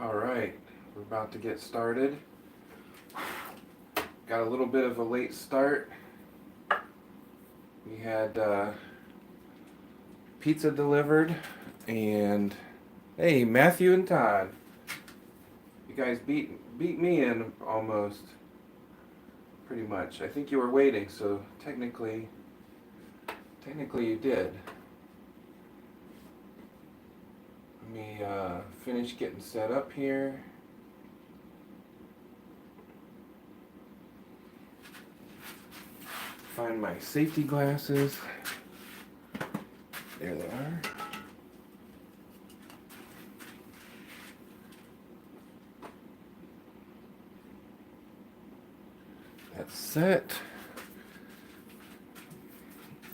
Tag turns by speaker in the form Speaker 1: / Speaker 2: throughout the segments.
Speaker 1: All right, we're about to get started. Got a little bit of a late start. We had pizza delivered, and hey, Matthew and Todd, you guys beat me in almost, pretty much. I think you were waiting, so technically you did. Let me finish getting set up here. Find my safety glasses. There they are. That's set.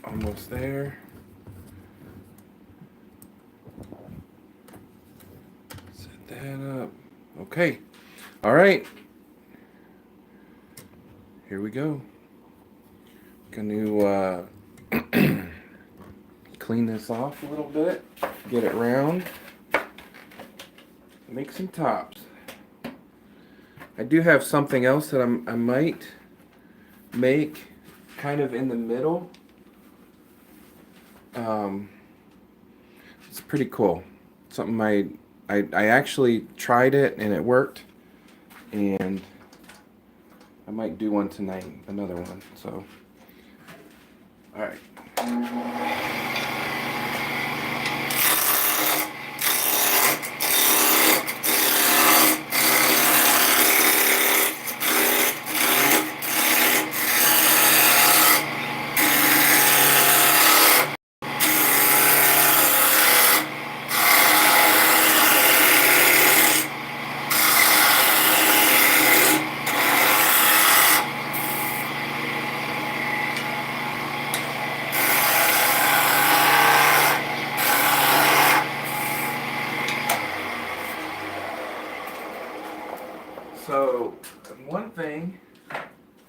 Speaker 1: Almost there. Set that up. Okay. All right. Here we go. Gonna clean this off a little bit, get it round, make some tops. I do have something else that I might make kind of in the middle. It's pretty cool. Something I actually tried it and it worked, and I might do one tonight, another one. So, all right. So, one thing, I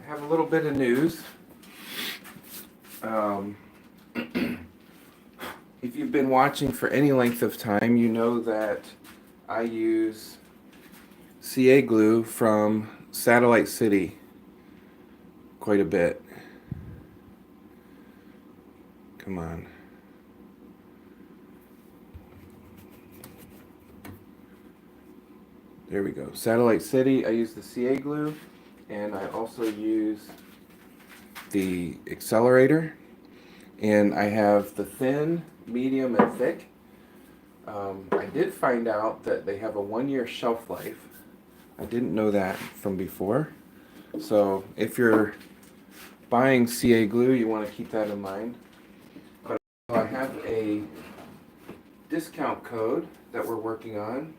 Speaker 1: have a little bit of news. If you've been watching for any length of time, you know that I use CA glue from Satellite City quite a bit. Come on. There we go. Satellite City, I use the CA glue, and I also use the accelerator, and I have the thin, medium, and thick. I did find out that they have a 1-year shelf life. I didn't know that from before. So if you're buying CA glue, you want to keep that in mind. But I have a discount code that we're working on.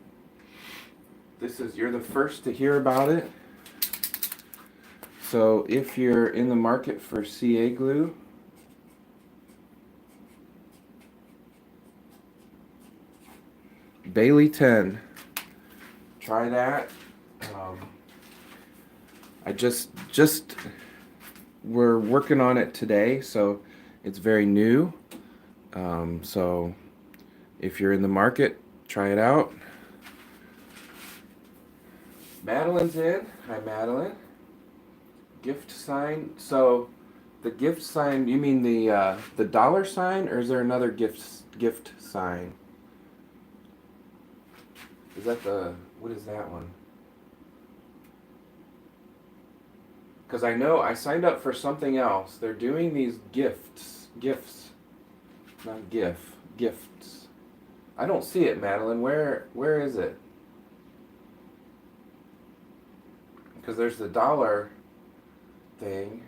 Speaker 1: You're the first to hear about it. So if you're in the market for CA glue, Bailey 10. Try that. We're working on it today, so it's very new. So if you're in the market, try it out. Madeline's in. Hi, Madeline. Gift sign. So the gift sign, you mean the dollar sign, or is there another gift sign? Is that what is that one? Because I know I signed up for something else. They're doing these gifts, not gifts. I don't see it, Madeline. Where is it? Because there's the dollar thing.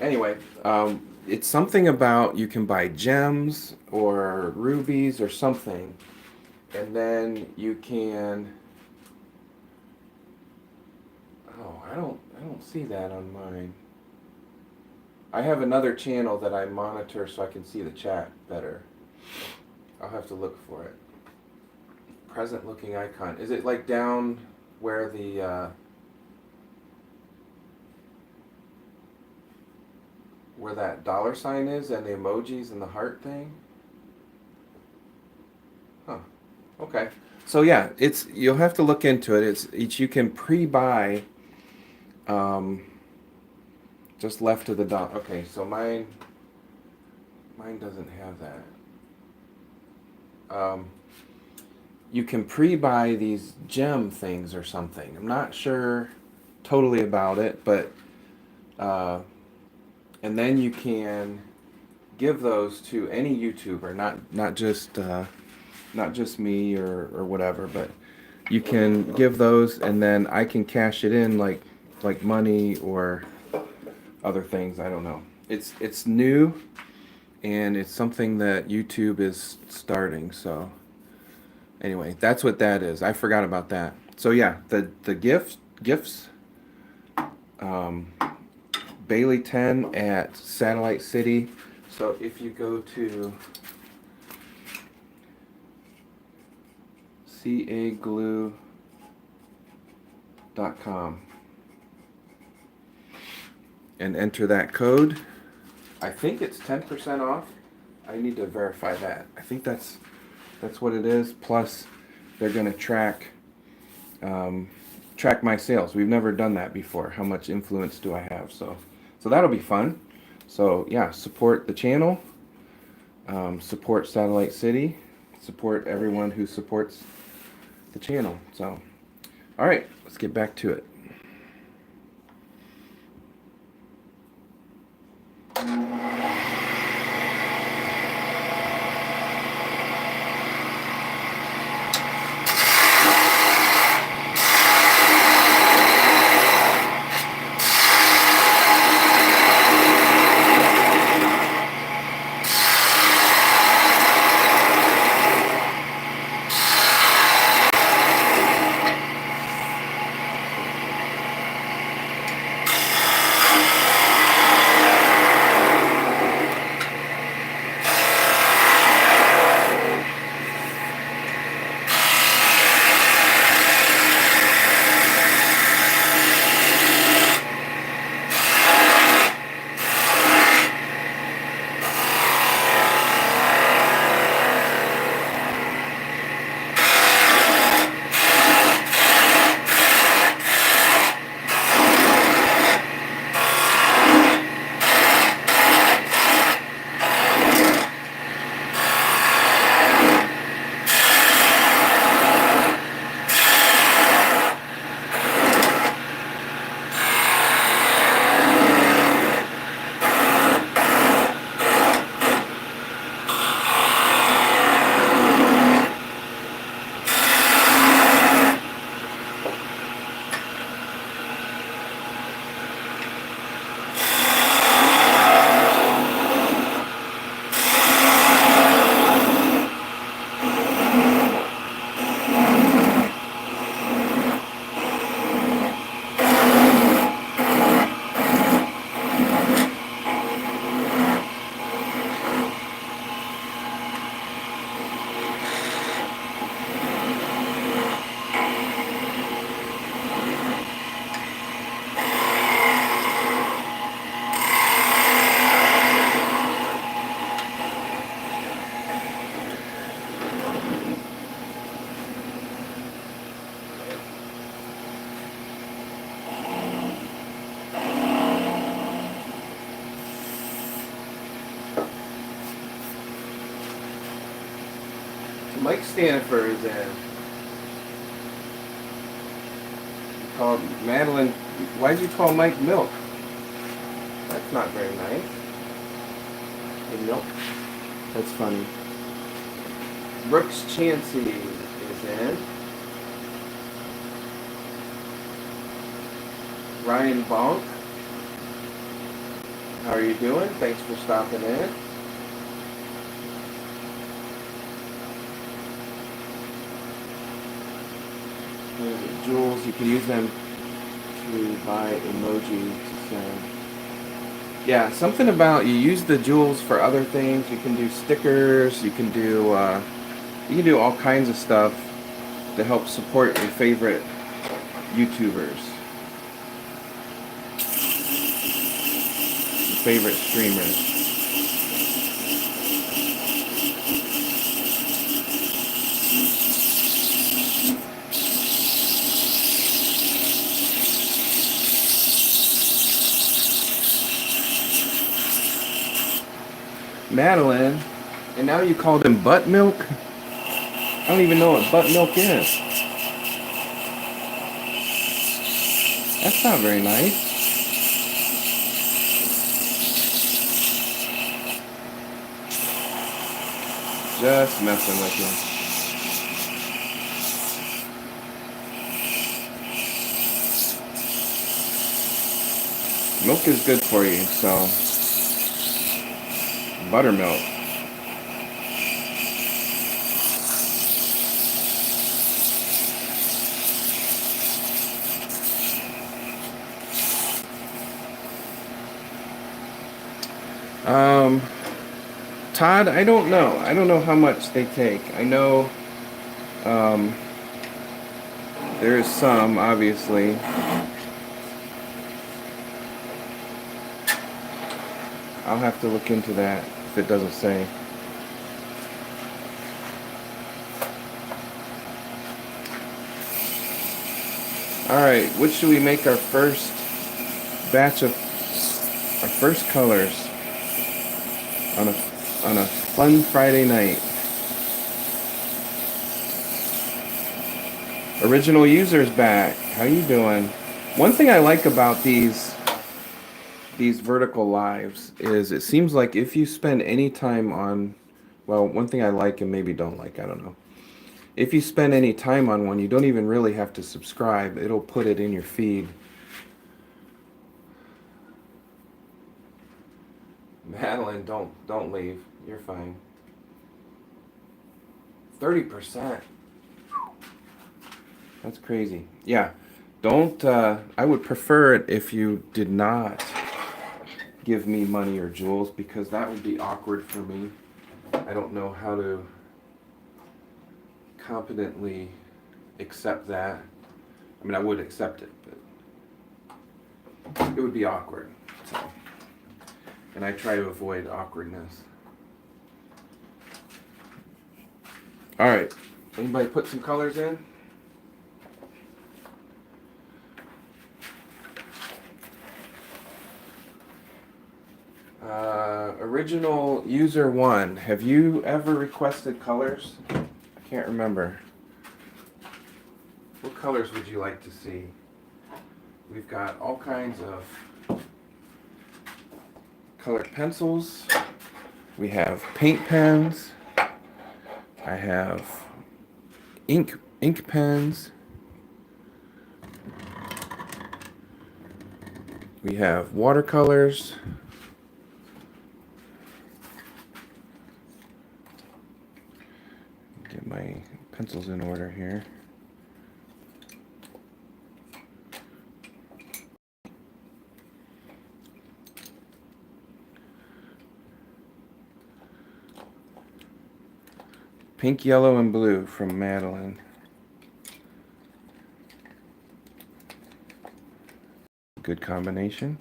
Speaker 1: Anyway, it's something about you can buy gems or rubies or something, and then you can. Oh, I don't see that on mine. I have another channel that I monitor so I can see the chat better. I'll have to look for it. Present looking icon. Is it like down where the where that dollar sign is and the emojis and the heart thing. Huh. Okay. So yeah, you'll have to look into it. It's you can pre-buy just left of the dollar. Okay, so mine doesn't have that. You can pre-buy these gem things or something. I'm not sure totally about it, but and then you can give those to any YouTuber, not just me or whatever, but you can give those, and then I can cash it in like money or other things. I don't know. It's new, and it's something that YouTube is starting. So anyway, that's what that is. I forgot about that. So yeah, the gifts. Bailey 10 at Satellite City. So if you go to caglue.com and enter that code, I think it's 10% off. I need to verify that. I think that's what it is. Plus, they're going to track my sales. We've never done that before. How much influence do I have? So that'll be fun. So yeah, support the channel, support Satellite City, support everyone who supports the channel. So, all right, let's get back to it. Mike Stanford is in. You called Madeline. Why'd you call Mike Milk? That's not very nice. Hey, Milk. That's funny. Brooks Chansey is in. Ryan Bonk. How are you doing? Thanks for stopping in. Jewels, you can use them to buy emoji to send. Yeah, something about you use the jewels for other things. You can do stickers. You can do all kinds of stuff to help support your favorite YouTubers. favorite streamers. Madeline, and now you called him buttermilk? I don't even know what buttermilk is. That's not very nice. Just messing with you. Milk is good for you, so buttermilk. Todd, I don't know. I don't know how much they take. I know there is some, obviously. I'll have to look into that if it doesn't say. Alright, which should we make our first batch of our first colors on a fun Friday night? Original user's back. How you doing? One thing I like about these vertical lives is it seems like if you spend any time on, well, one thing I like and maybe don't like, I don't know. If you spend any time on one, you don't even really have to subscribe. It'll put it in your feed. Madeline, don't leave. You're fine. 30%. That's crazy. Yeah. Don't, I would prefer it if you did not give me money or jewels, because that would be awkward for me. I don't know how to competently accept that. I mean, I would accept it, but it would be awkward. So, and I try to avoid awkwardness. All right. Anybody put some colors in? Original user 1, have you ever requested colors? I can't remember. What colors would you like to see? We've got all kinds of colored pencils. We have paint pens. I have ink pens. We have watercolors. Get my pencils in order here. Pink, yellow, and blue from Madeline. Good combination.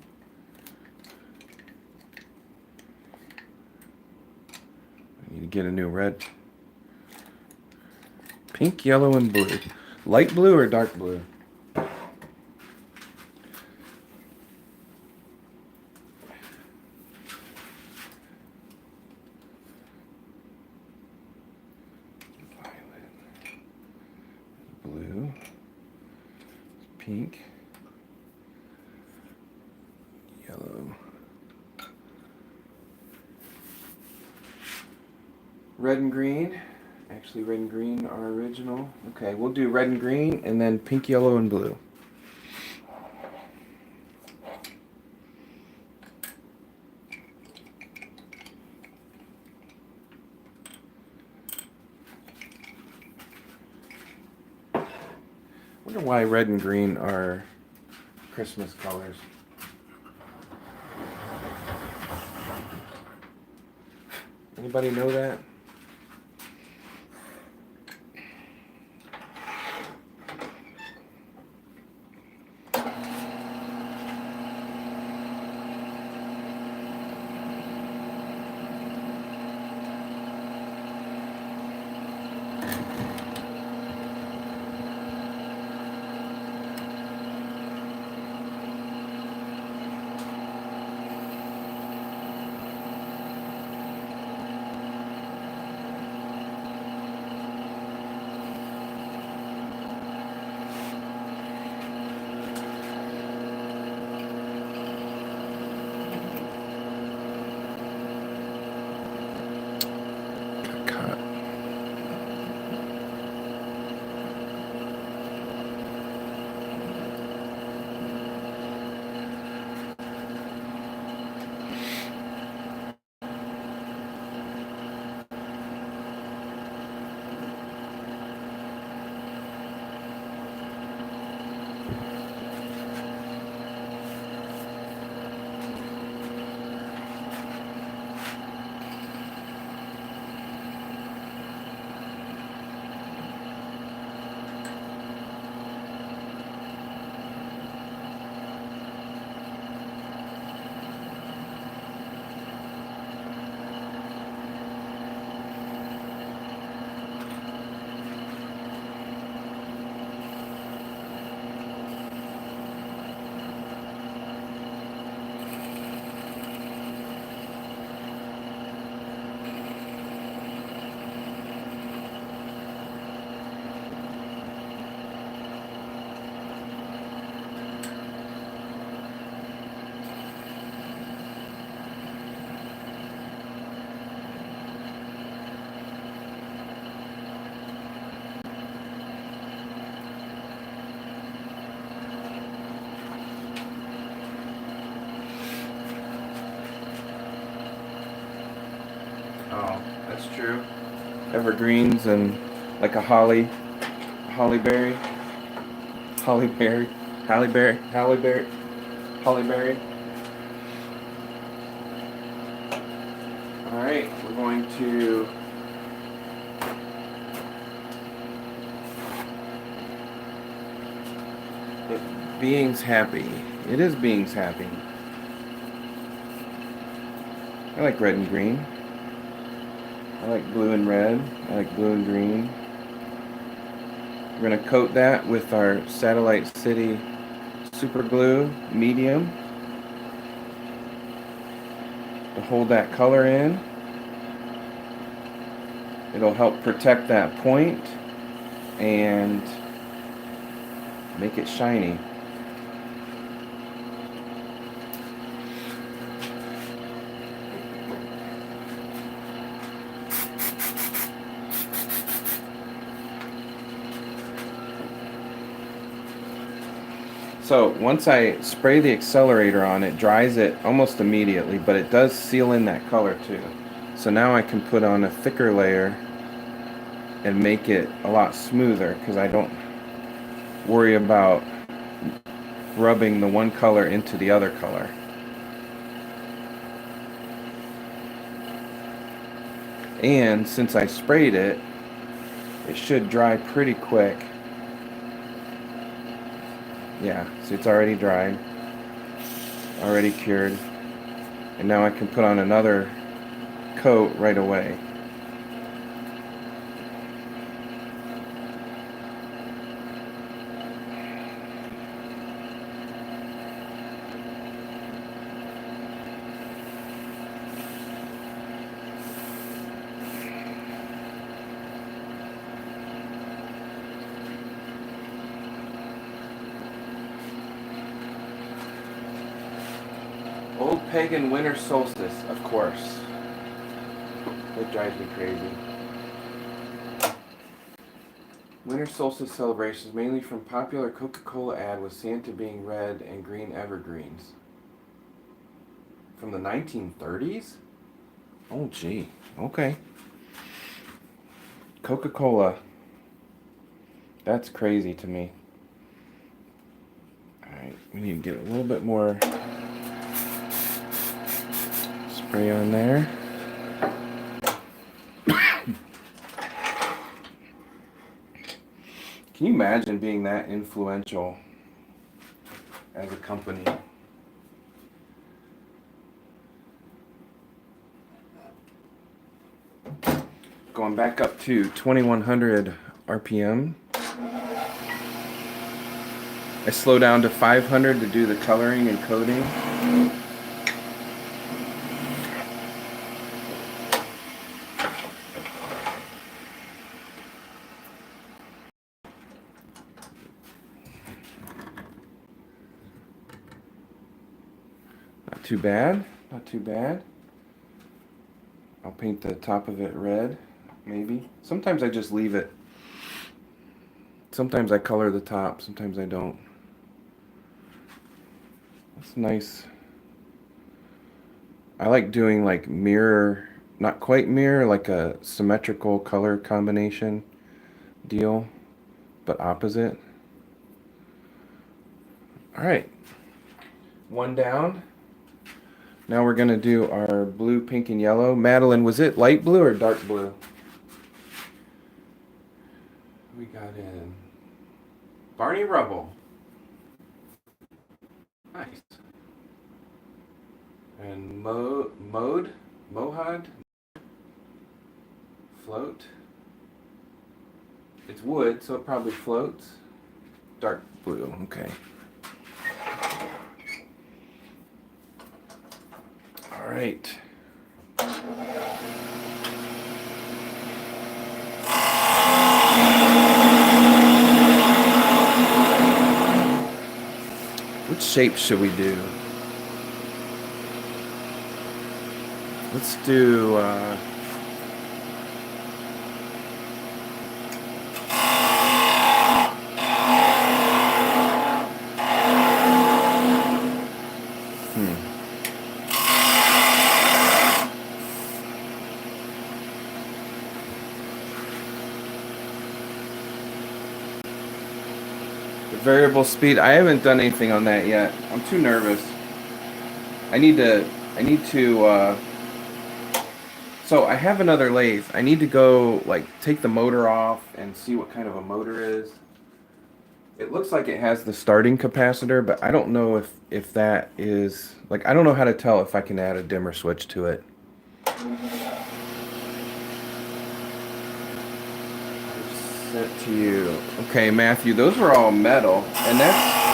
Speaker 1: I need to get a new red. Pink, yellow, and blue. Light blue or dark blue? Violet. Blue. Pink. Yellow. Red and green. Actually, red and green are original. Okay, we'll do red and green, and then pink, yellow, and blue. I wonder why red and green are Christmas colors. Anybody know that? Oh, that's true. Evergreens and like a hollyberry, hollyberry. All right, we're going to Being's Happy. It is Being's Happy. I like red and green. I like blue and red. I like blue and green. We're going to coat that with our Satellite City super glue medium to hold that color in. It'll help protect that point and make it shiny. So once I spray the accelerator on, it dries it almost immediately, but it does seal in that color too. So now I can put on a thicker layer and make it a lot smoother because I don't worry about rubbing the one color into the other color. And since I sprayed it, it should dry pretty quick. Yeah, so it's already dried, already cured, and now I can put on another coat right away. Old pagan winter solstice, of course. It drives me crazy. Winter solstice celebrations mainly from popular Coca-Cola ad with Santa being red and green evergreens. From the 1930s? Oh gee, okay. Coca-Cola. That's crazy to me. Alright, we need to get a little bit more spray on there. Can you imagine being that influential as a company? Going back up to 2100 RPM. I slow down to 500 to do the coloring and coating. Not too bad, not too bad. I'll paint the top of it red, maybe. Sometimes I just leave it. Sometimes I color the top, sometimes I don't. That's nice. I like doing like mirror, not quite mirror, like a symmetrical color combination deal, but opposite. All right, one down. Now we're gonna do our blue, pink, and yellow. Madeline, was it light blue or dark blue? We got in Barney Rubble. Nice. And Mohad, float. It's wood, so it probably floats. Dark blue, okay. All right. Which shape should we do? Let's do variable speed. I haven't done anything on that yet. I'm too nervous. I need to, so I have another lathe. I need to go, like, take the motor off and see what kind of a motor is. It looks like it has the starting capacitor, but I don't know if that is, like, I don't know how to tell if I can add a dimmer switch to it. Sent to you. Okay, Matthew, those were all metal, and that's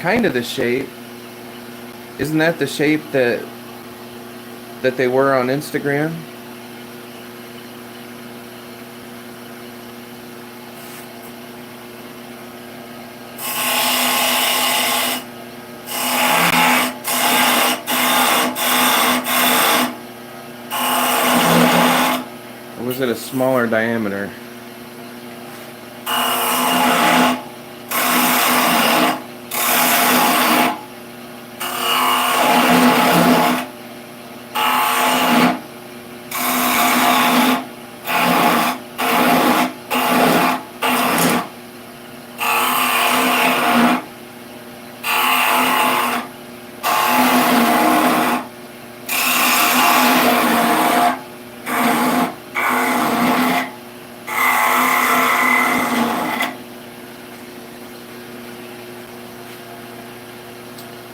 Speaker 1: kind of the shape. Isn't that the shape that they were on Instagram? Or was it a smaller diameter?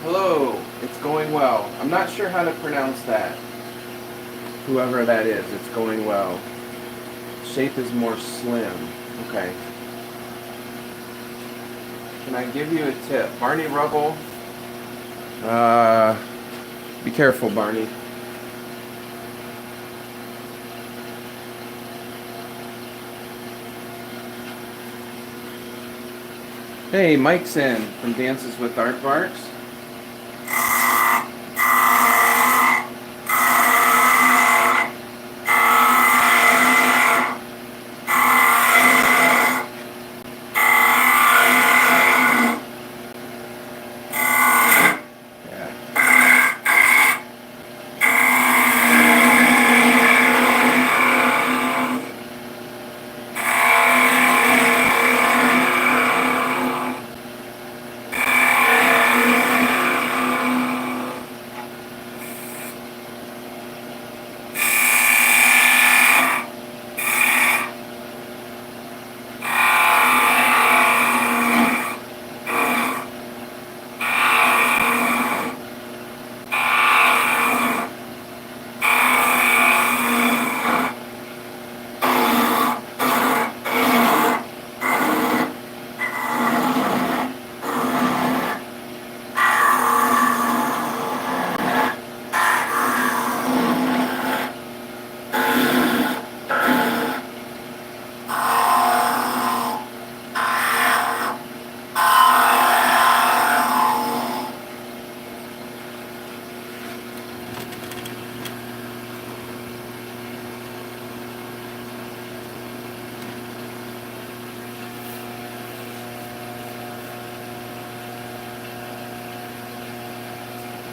Speaker 1: Hello, it's going well. I'm not sure how to pronounce that. Whoever that is, it's going well. Shape is more slim. Okay. Can I give you a tip? Barney Rubble. Be careful, Barney. Hey, Mike's in from Dances with Aardvarks.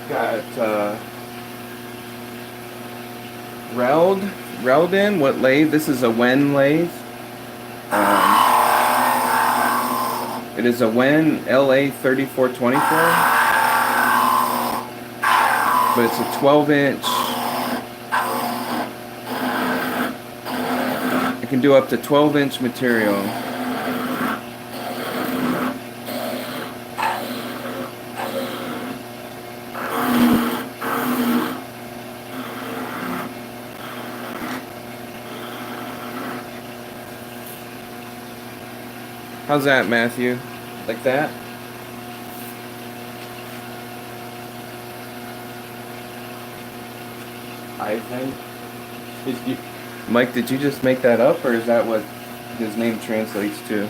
Speaker 1: Got Reld in. What lathe? This is a Wen lathe. It is a Wen LA 3424, but it's a 12-inch. It can do up to 12-inch material. How's that, Matthew? Like that? I think. Mike, did you just make that up, or is that what his name translates to?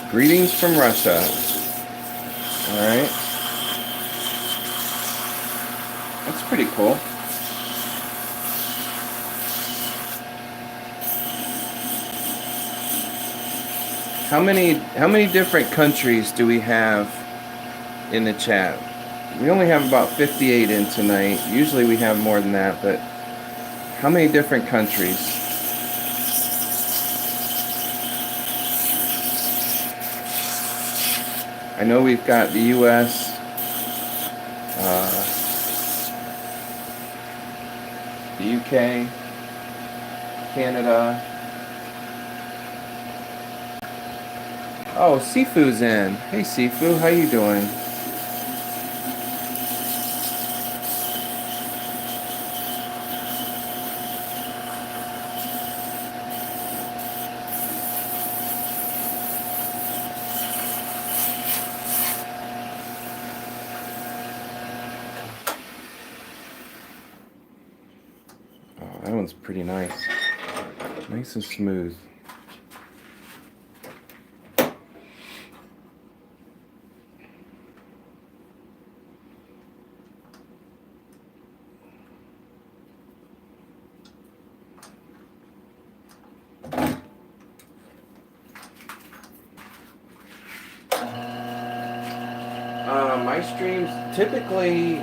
Speaker 1: Greetings from Russia. All right. That's pretty cool. How many different countries do we have in the chat? We only have about 58 in tonight. Usually we have more than that, but how many different countries? I know we've got the US, the UK, Canada. Oh, Sifu's in. Hey Sifu, how you doing? Oh, that one's pretty nice. Nice and smooth. My streams typically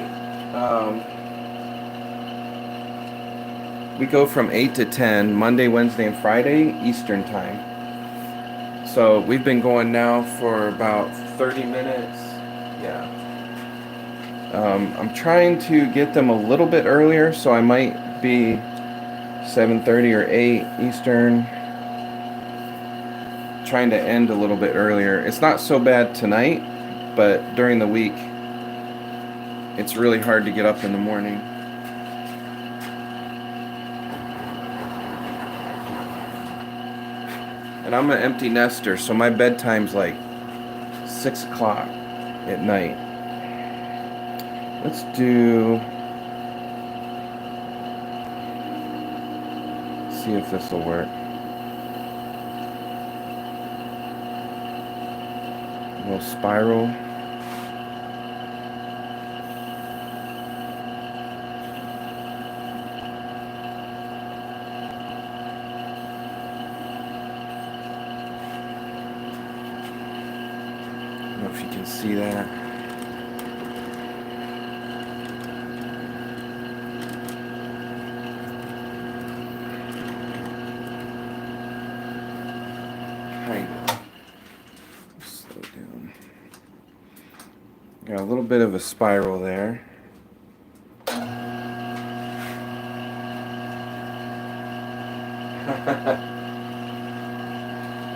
Speaker 1: we go from 8 to 10 Monday, Wednesday, and Friday Eastern time. So we've been going now for about 30 minutes. Yeah. I'm trying to get them a little bit earlier, so I might be 7:30 or 8 Eastern. Trying to end a little bit earlier. It's not so bad tonight, but during the week, it's really hard to get up in the morning. And I'm an empty nester, so my bedtime's like 6 o'clock at night. Let's see if this will work. A little spiral. I don't know if you can see that. Kind of. Slow down. Got a little bit of a spiral there.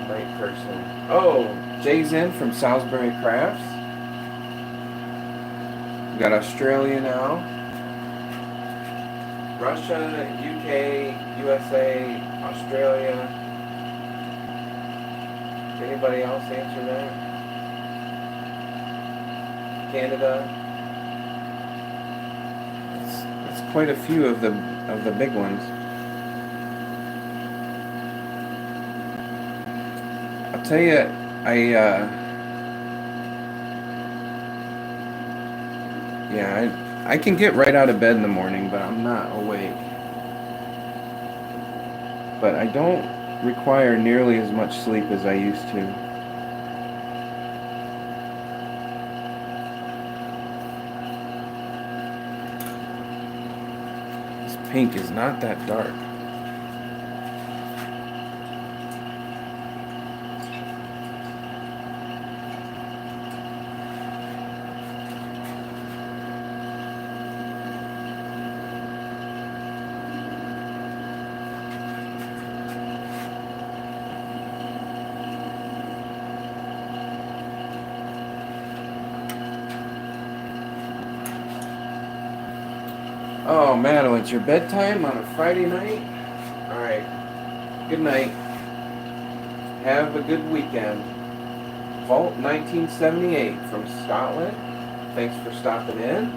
Speaker 1: Night person. Oh, Jay's in from Salisbury Crafts. We got Australia now. Russia, UK, USA, Australia. Did anybody else answer that? Canada. It's quite a few of the big ones. I'll tell you, I can get right out of bed in the morning, but I'm not awake. But I don't require nearly as much sleep as I used to. This pink is not that dark. Oh, Madeline, it's your bedtime on a Friday night? Alright. Good night. Have a good weekend. Vault 1978 from Scotland. Thanks for stopping in.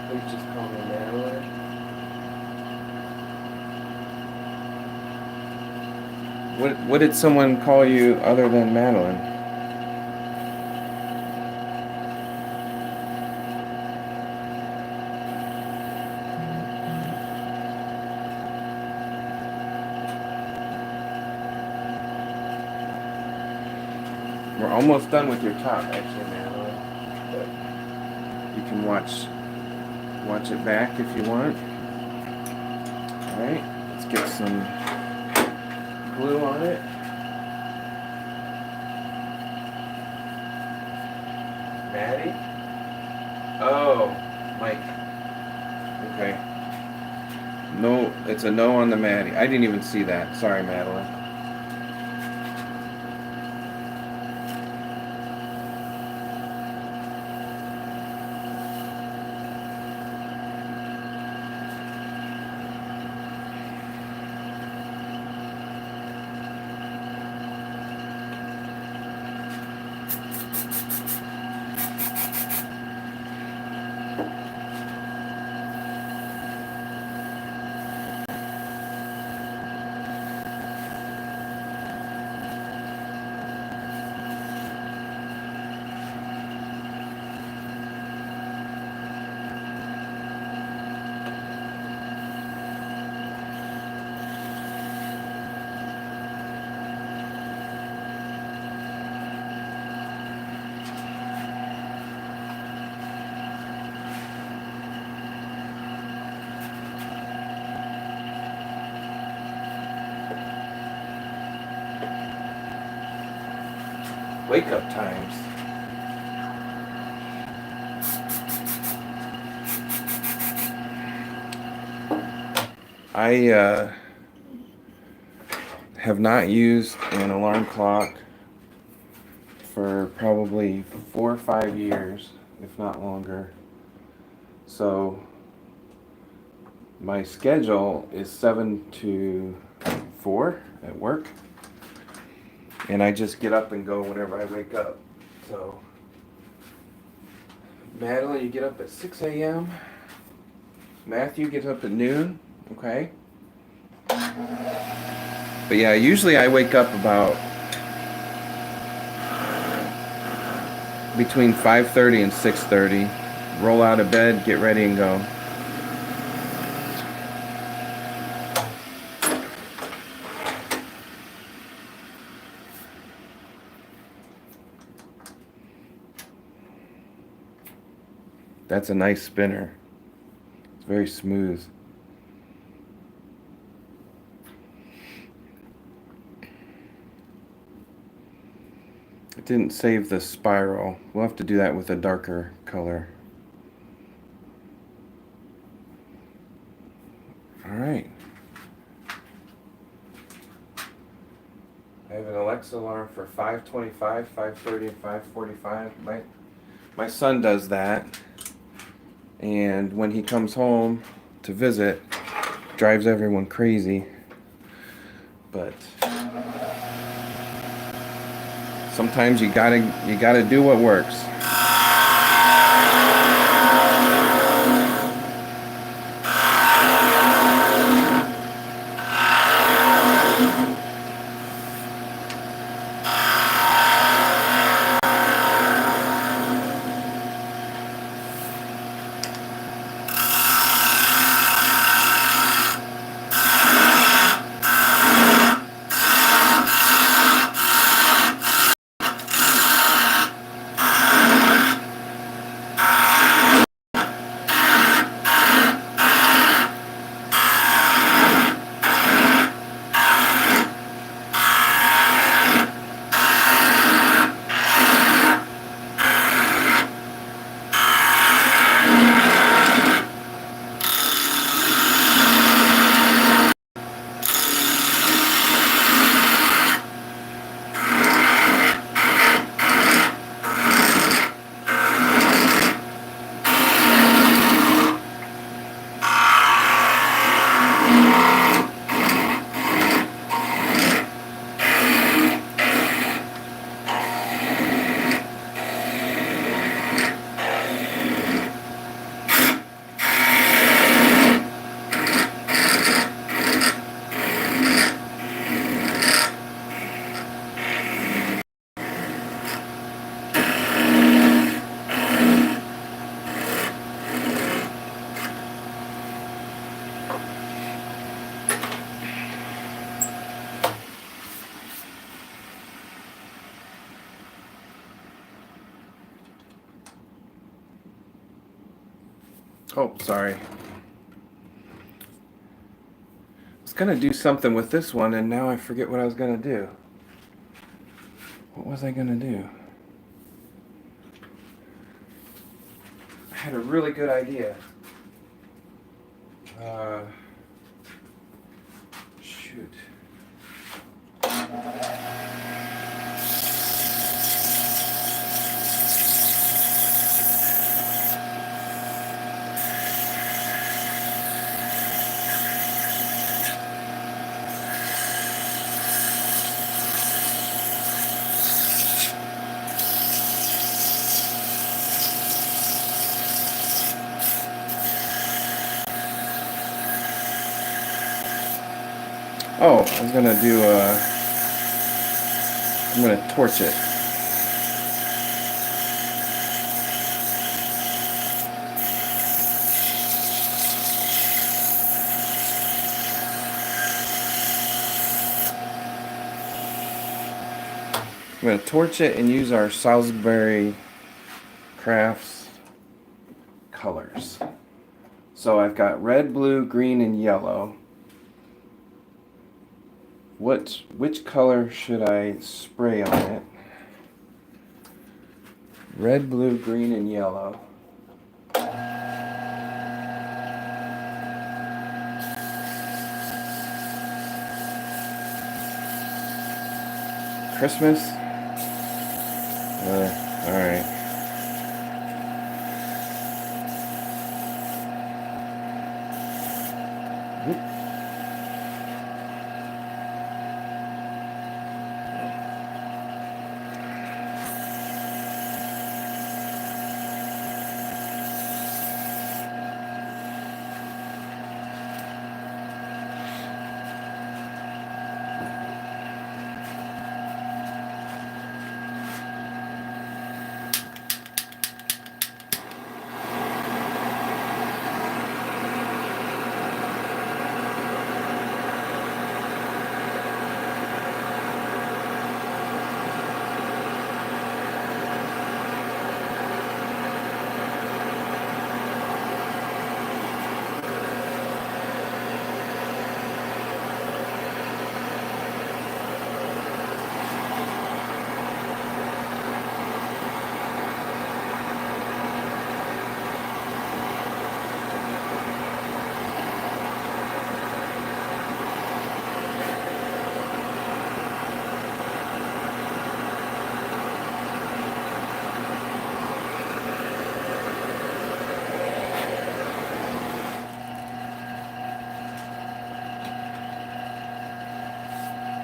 Speaker 1: Please just call me Madeline. What did someone call you other than Madeline? We're almost done with your top, actually, Madeline. But you can watch it back if you want. All right, let's get some glue on it. Maddie? Oh, Mike. Okay. No, it's a no on the Maddie. I didn't even see that. Sorry, Madeline. Wake up times. I have not used an alarm clock for probably 4 or 5 years, if not longer. So my schedule is 7 to 4 at work. And I just get up and go whenever I wake up. So, Madeline, you get up at 6 a.m. Matthew gets up at noon. Okay. But yeah, usually I wake up about between 5:30 and 6:30. Roll out of bed, get ready, and go. That's a nice spinner. It's very smooth. It didn't save the spiral. We'll have to do that with a darker color. All right. I have an Alexa alarm for 5:25, 5:30, and 5:45. My son does that. And when he comes home to visit, drives everyone crazy. But sometimes you gotta do what works. Oh, sorry. I was gonna do something with this one, and now I forget what I was gonna do. What was I gonna do? I had a really good idea. Shoot. Oh, I was gonna do I'm gonna torch it. I'm gonna torch it and use our Salisbury Crafts colors. So I've got red, blue, green, and yellow. Which color should I spray on it? Red, blue, green, and yellow. Christmas? Alright.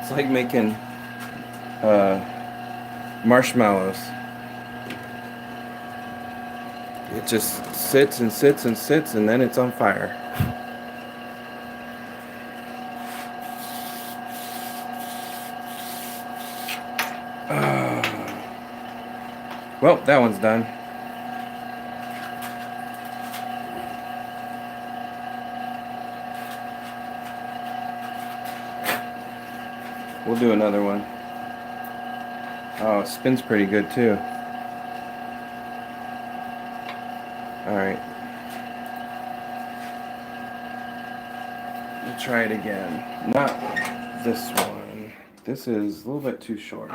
Speaker 1: It's like making marshmallows. It just sits and sits and sits, and then it's on fire. Well, that one's done. We'll do another one. Oh, it spins pretty good too. Alright. We'll try it again. Not this one. This is a little bit too short.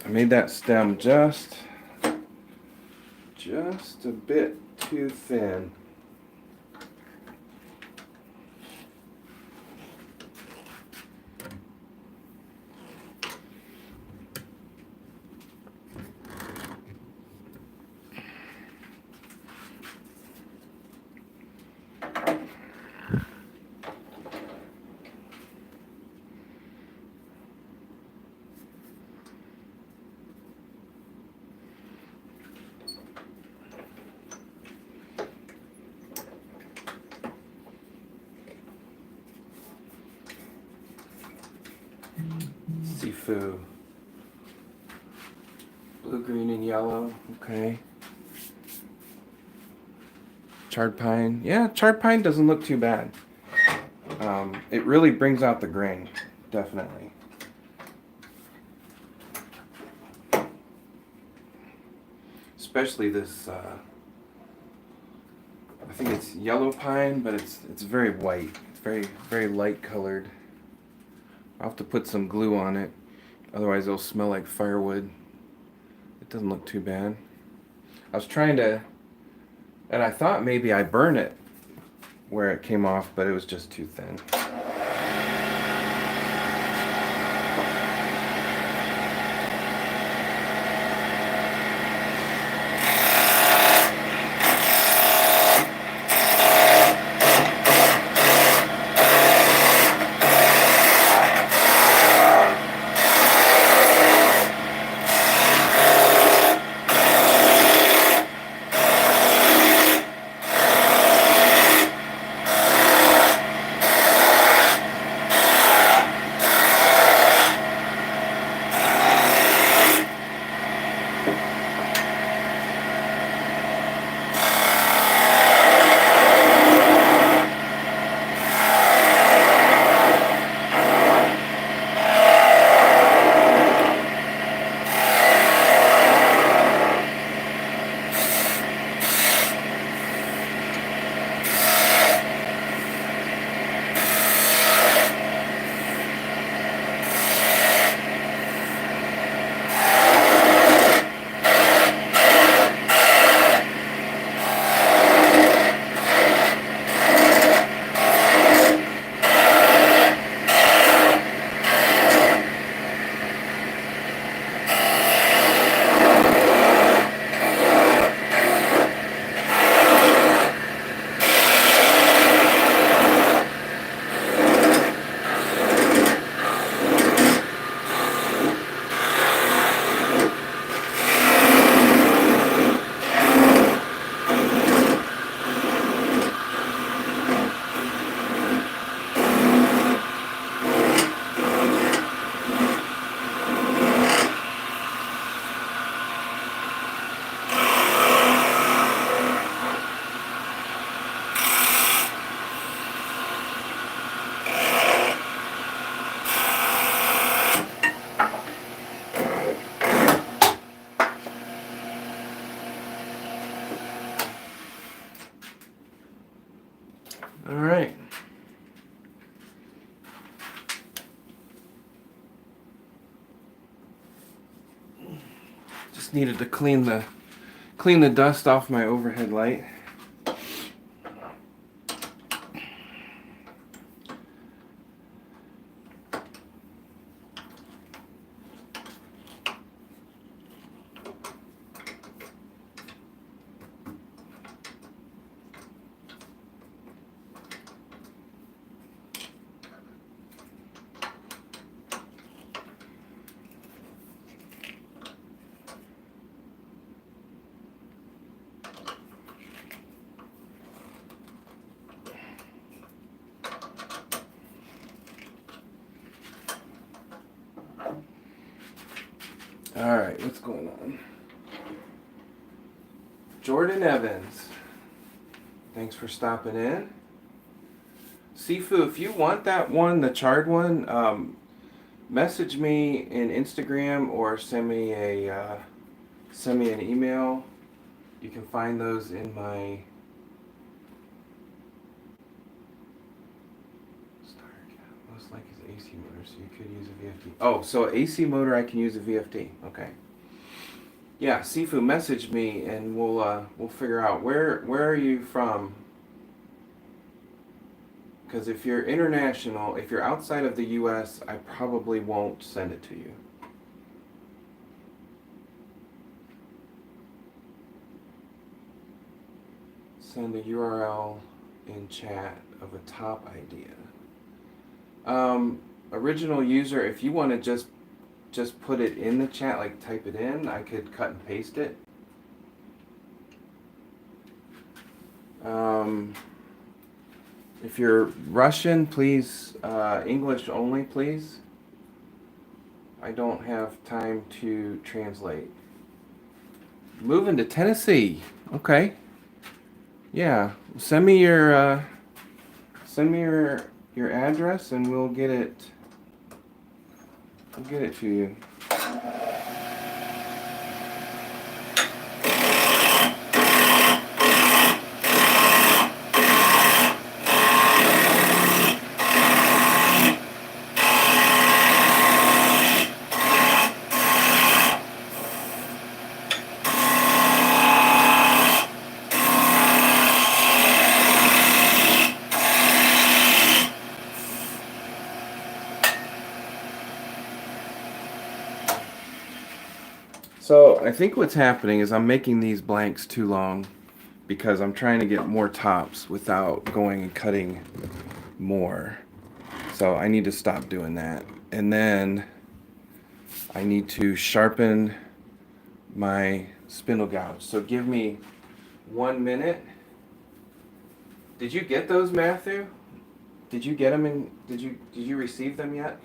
Speaker 1: I made that stem just a bit too thin. Sifu. Blue, green, and yellow. Okay. Charred pine. Yeah, charred pine doesn't look too bad. It really brings out the grain. definitely. Especially this, I think it's yellow pine, but it's very white. It's very light colored. I'll have to put some glue on it, otherwise it'll smell like firewood. It doesn't look too bad. I was trying to, and I thought maybe I burned it where it came off, but it was just too thin. All right. Just needed to clean the dust off my overhead light. All right, what's going on? Jordan Evans, thanks for stopping in. Sifu, if you want that one, the charred one, message me in Instagram or send me an email. You can find those in my most like is AC motor, so you could use a VFD. Oh, so AC motor, I can use a VFD. Okay. Yeah, Sifu, message me and we'll figure out where are you from. Because if you're international, if you're outside of the U.S., I probably won't send it to you. Send a URL in chat of a top idea. Original user, if you want to just put it in the chat, like type it in, I could cut and paste it. If you're Russian, please, English only, please. I don't have time to translate. Moving to Tennessee. Okay. Yeah. Send me your address and we'll get it I'll get it to you. So I think what's happening is I'm making these blanks too long because I'm trying to get more tops without going and cutting more. So I need to stop doing that. And then I need to sharpen my spindle gouge. So give me 1 minute. Did you get those, Matthew? Did you get them in, did you receive them yet?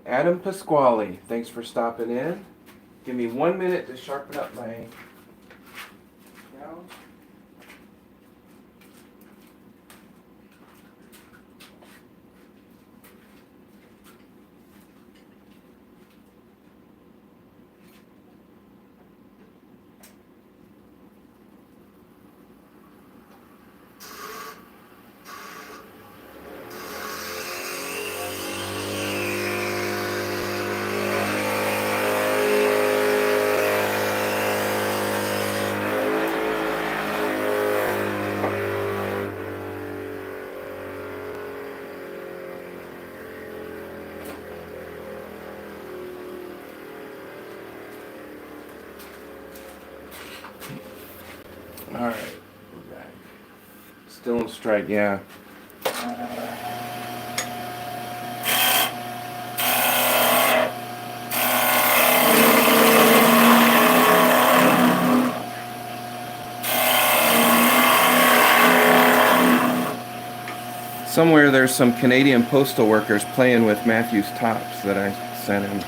Speaker 1: Adam Pasquale, thanks for stopping in. Give me 1 minute to sharpen up my gouge. All right, we're back. Still in strike, yeah. Somewhere there's some Canadian postal workers playing with Matthew's tops that I sent him.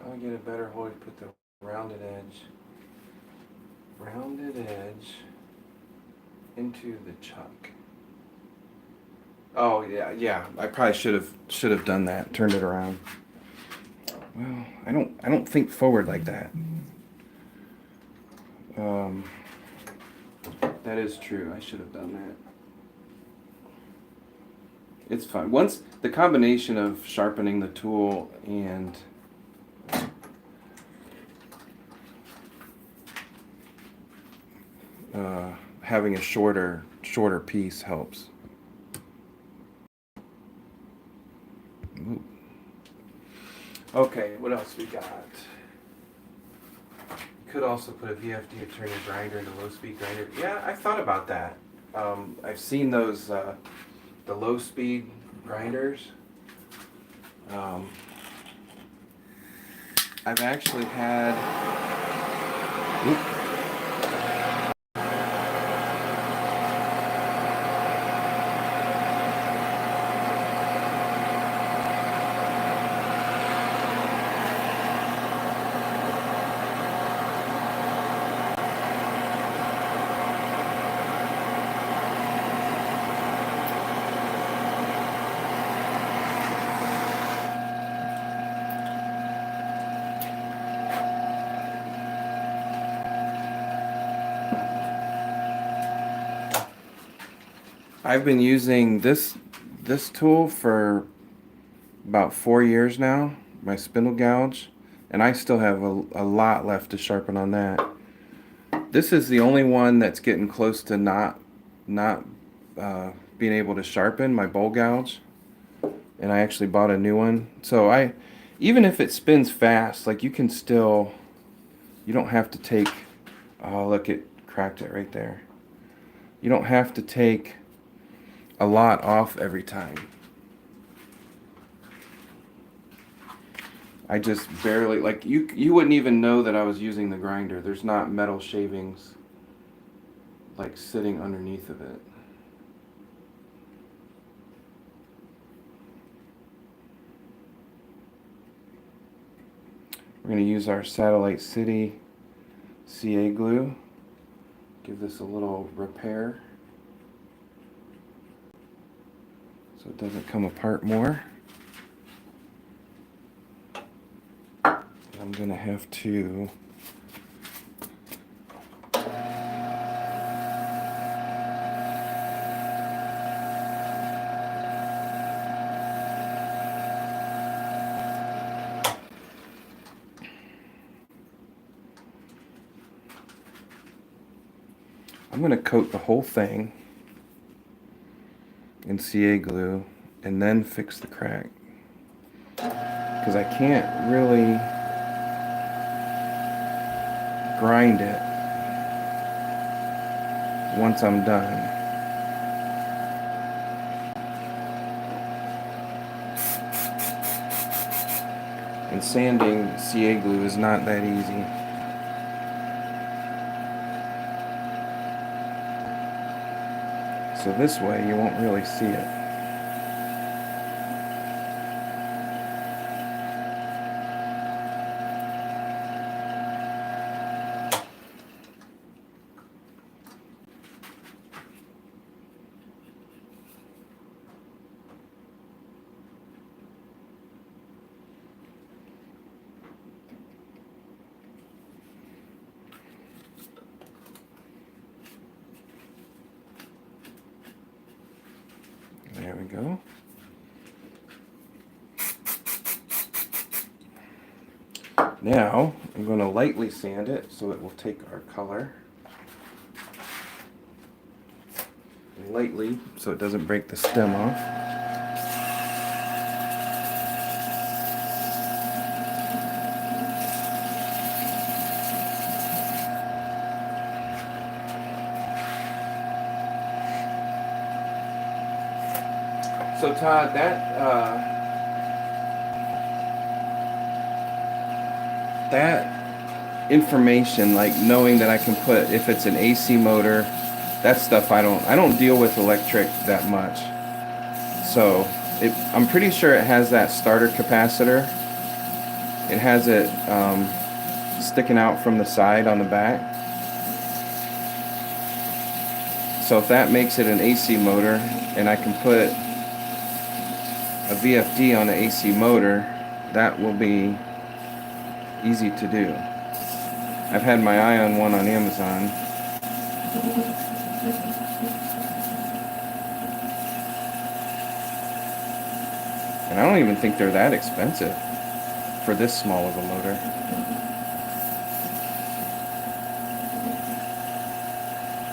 Speaker 1: How do I get a better hole to put the rounded edge into the chuck? Oh yeah. I probably should have done that. Turned it around. Well, I don't think forward like that. That is true. I should have done that. It's fine. Once the combination of sharpening the tool and having a shorter piece helps. Ooh. Okay, what else we got? Could also put a VFD to turn your grinder into low-speed grinder. Yeah, I thought about that. I've seen those, the low-speed grinders. I've actually had... Oops. I've been using this tool for about 4 years now, my spindle gouge, and I still have a lot left to sharpen on that. This is the only one that's getting close to not being able to sharpen, my bowl gouge, and I actually bought a new one. So even if it spins fast, like you don't have to take, oh look, it cracked it right there. You don't have to take a lot off every time. I just barely, like you wouldn't even know that I was using the grinder. There's not metal shavings like sitting underneath of it. We're going to use our Satellite City CA glue. Give this a little repair so it doesn't come apart more. I'm going to have to coat the whole thing in CA glue and then fix the crack, because I can't really grind it once I'm done. And sanding CA glue is not that easy. So this way you won't really see it. There we go. Now I'm going to lightly sand it so it will take our color. Lightly so it doesn't break the stem off. So Todd, that information, like knowing that I can put, if it's an AC motor, that stuff I don't deal with electric that much. So I'm pretty sure it has that starter capacitor. It has it sticking out from the side on the back. So if that makes it an AC motor and I can put a VFD on an AC motor, that will be easy to do. I've had my eye on one on Amazon. And I don't even think they're that expensive for this small of a motor. 'Cause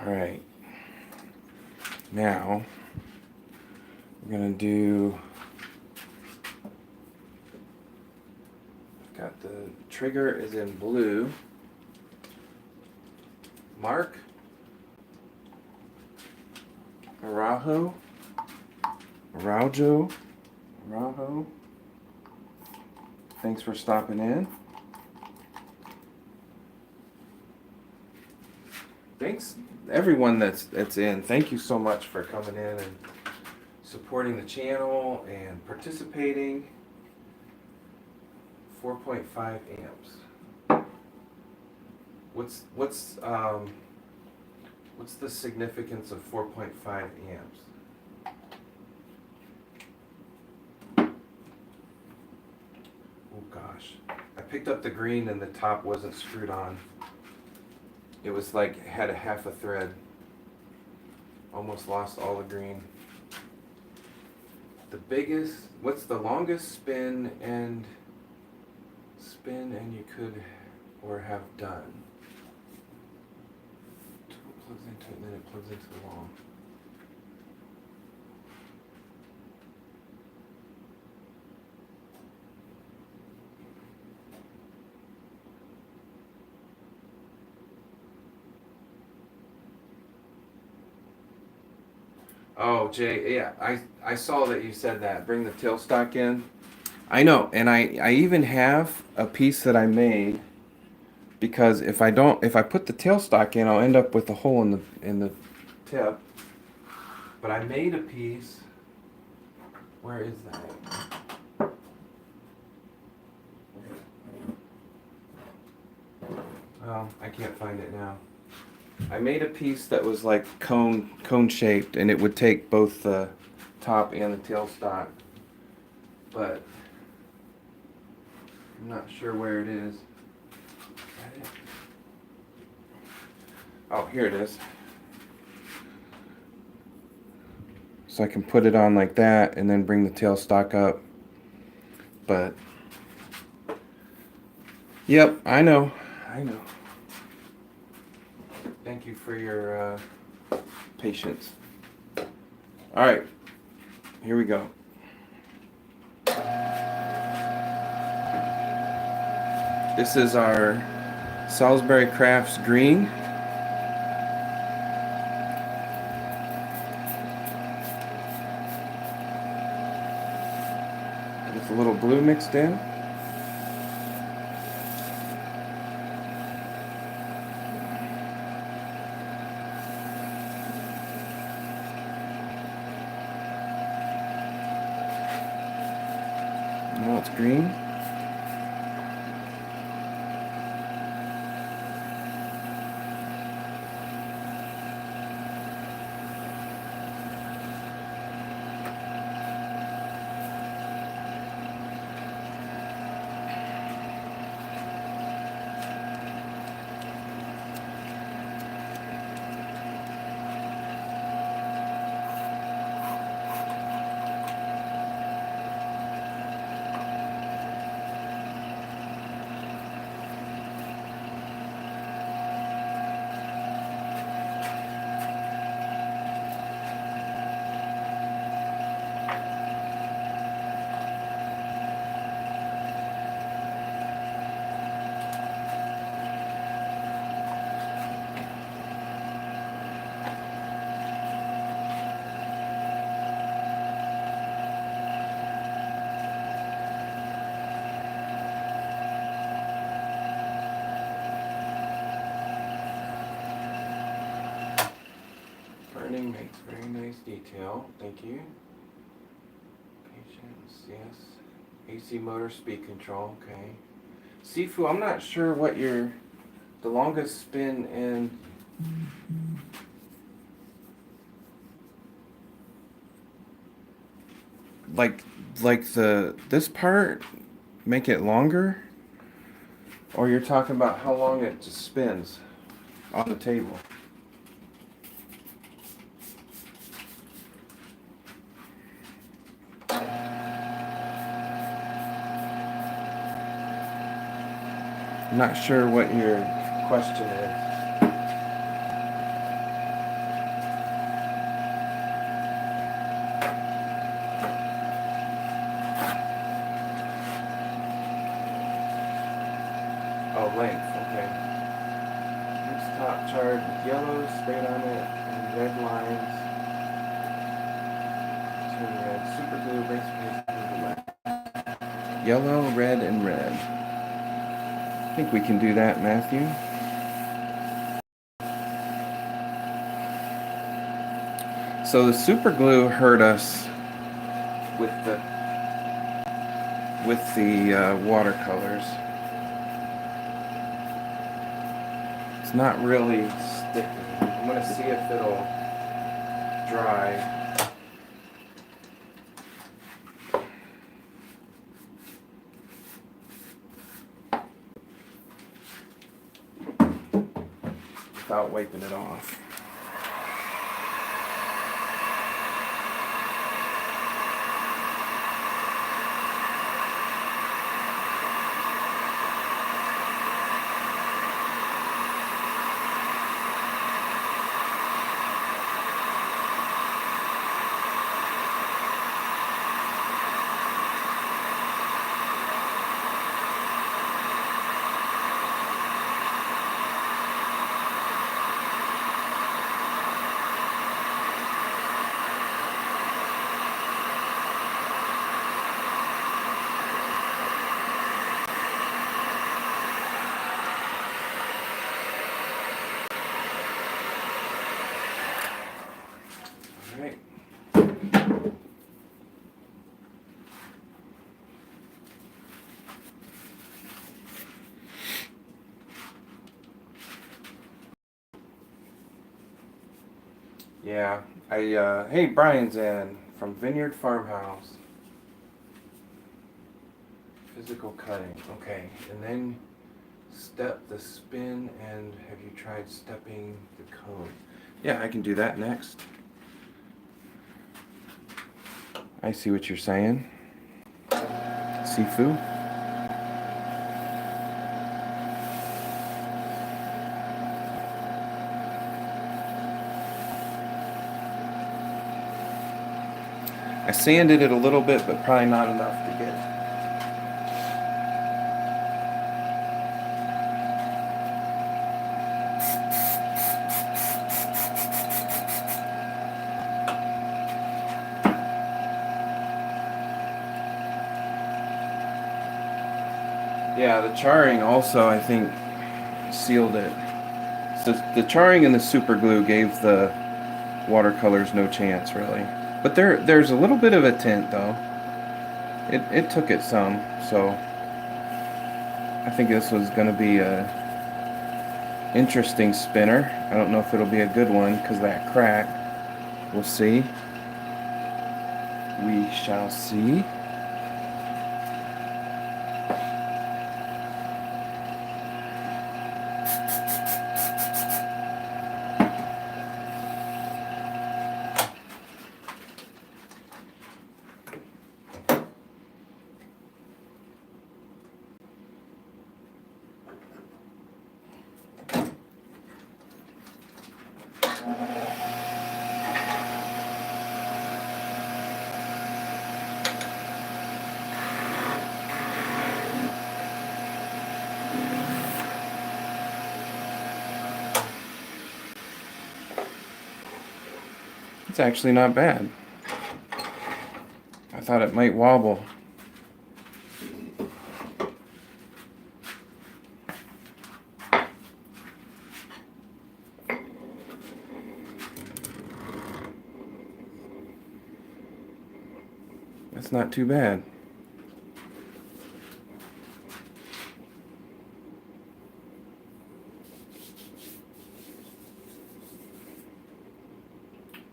Speaker 1: All right. Now we're gonna do. Got the trigger is in blue. Mark Araujo. Thanks for stopping in. Thanks everyone that's in. Thank you so much for coming in and supporting the channel and participating. 4.5 amps. What's the significance of 4.5 amps? Oh gosh, I picked up the green and the top wasn't screwed on. It was like had a half a thread. Almost lost all the green. The biggest, what's the longest spin you could or have done? Tool plugs into it and then it plugs into the wall. Oh, Jay, yeah, I saw that you said that. Bring the tailstock in. I know, and I even have a piece that I made because if I put the tailstock in, I'll end up with a hole in the tip. But I made a piece. Where is that? Oh, I can't find it now. I made a piece that was like cone shaped, and it would take both the top and the tailstock, but I'm not sure where it is. Is that it? Oh, here it is. So I can put it on like that and then bring the tailstock up. But yep, I know. Thank you for your patience. All right, here we go. This is our Salisbury Crafts green. With a little blue mixed in. Now it's green. Burning makes very nice detail. Thank you. Patience, yes. AC motor speed control, okay. Sifu, I'm not sure what the longest spin and like this part make it longer, or you're talking about how long it just spins on the table. I'm not sure what your question is. top charred with yellow sprayed on it and red lines. Turn red. Super glue, base paste, yellow, red, and red. I think we can do that, Matthew. So the super glue hurt us with the watercolors. It's not really sticky. I'm going to see if it'll dry. Without wiping it off. Right. Yeah, hey, Brian's in from Vineyard Farmhouse. Physical cutting, okay, and then step the spin, and have you tried stepping the cone? Yeah, I can do that next. I see what you're saying. Sifu. I sanded it a little bit, but probably not enough to get. Yeah, the charring also, I think, sealed it. So the charring and the super glue gave the watercolors no chance, really. But there's a little bit of a tint, though. It took it some, so I think this was going to be a interesting spinner. I don't know if it'll be a good one because that crack. We'll see. We shall see. It's actually not bad. I thought it might wobble. That's not too bad.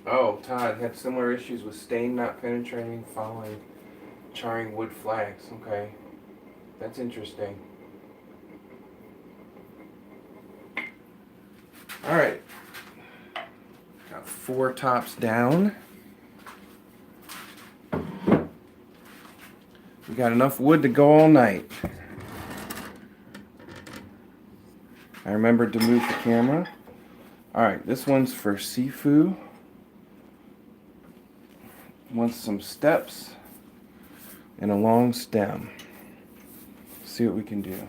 Speaker 1: Oh, Todd had similar issues with stain not penetrating following charring wood flags. Okay, that's interesting. All right, got 4 tops down. We got enough wood to go all night. I remembered to move the camera. All right, this one's for Sifu. Wants some steps and a long stem. See what we can do.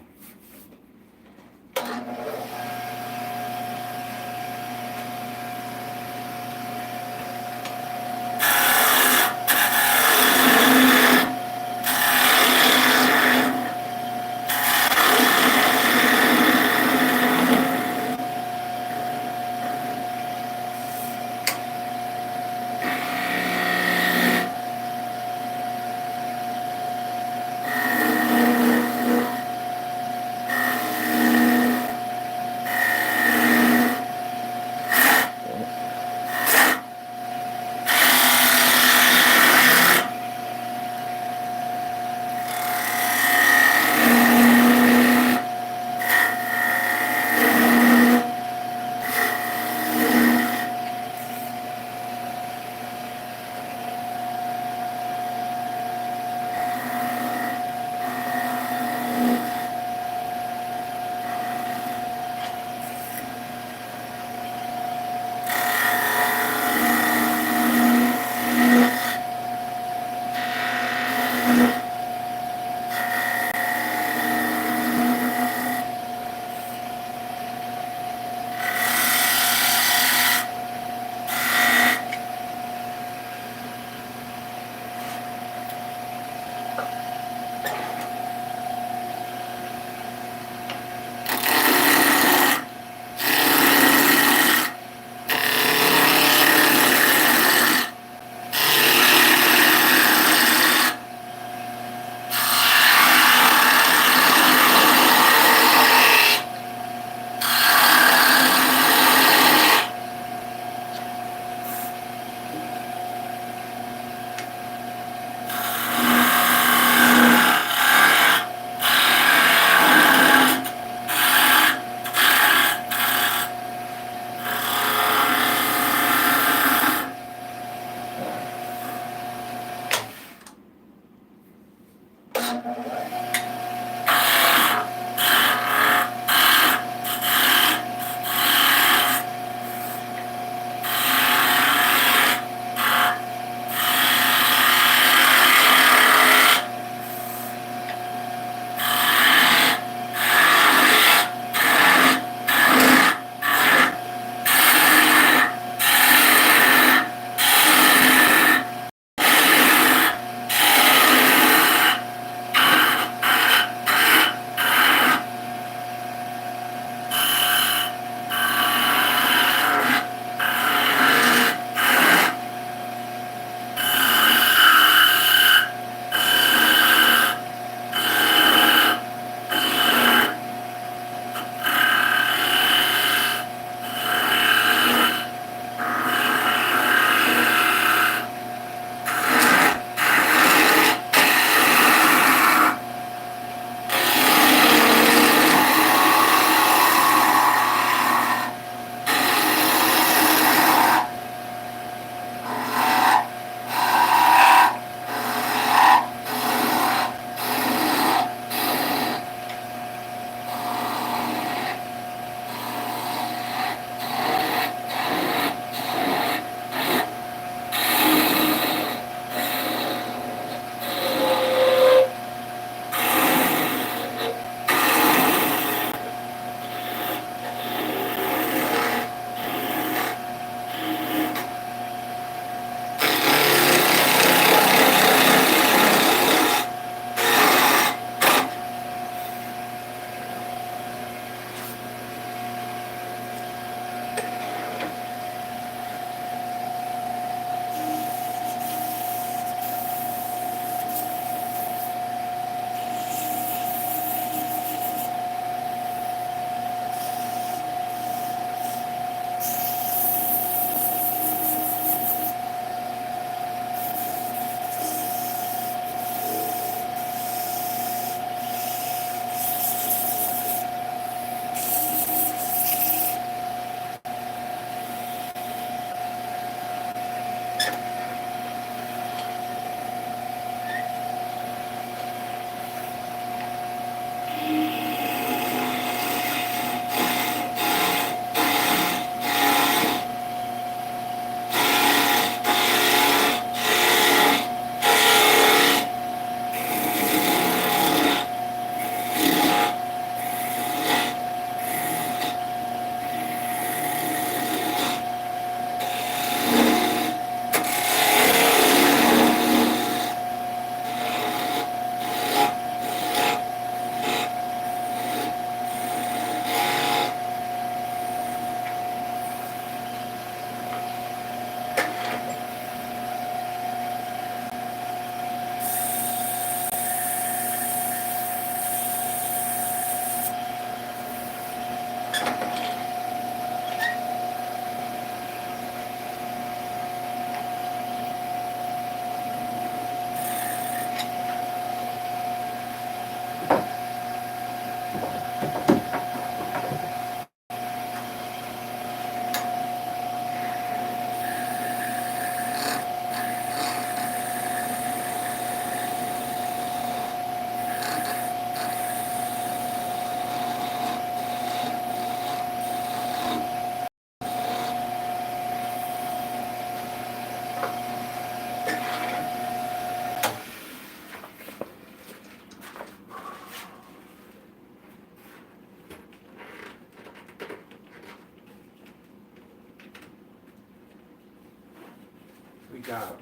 Speaker 1: got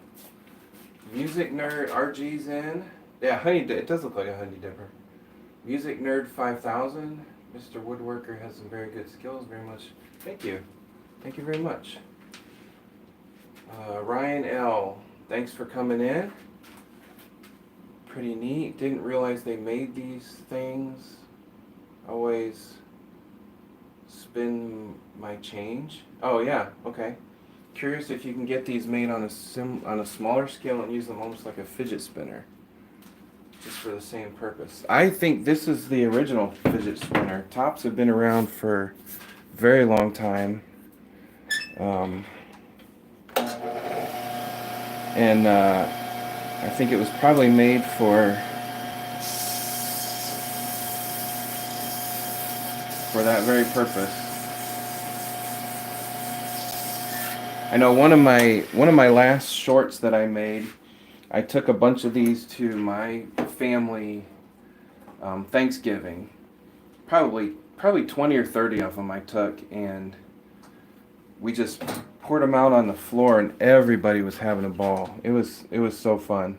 Speaker 1: Music Nerd RG's in. Yeah, it does look like a honey dipper. Music Nerd 5000. Mr. Woodworker has some very good skills. Very much. Thank you. Thank you very much. Ryan L. Thanks for coming in. Pretty neat. Didn't realize they made these things. Always spin my change. Oh yeah, okay. Curious if you can get these made on a smaller scale and use them almost like a fidget spinner, just for the same purpose. I think this is the original fidget spinner. Tops have been around for a very long time, and I think it was probably made for that very purpose. I know one of my last shorts that I made, I took a bunch of these to my family Thanksgiving. Probably 20 or 30 of them I took, and we just poured them out on the floor, and everybody was having a ball. It was so fun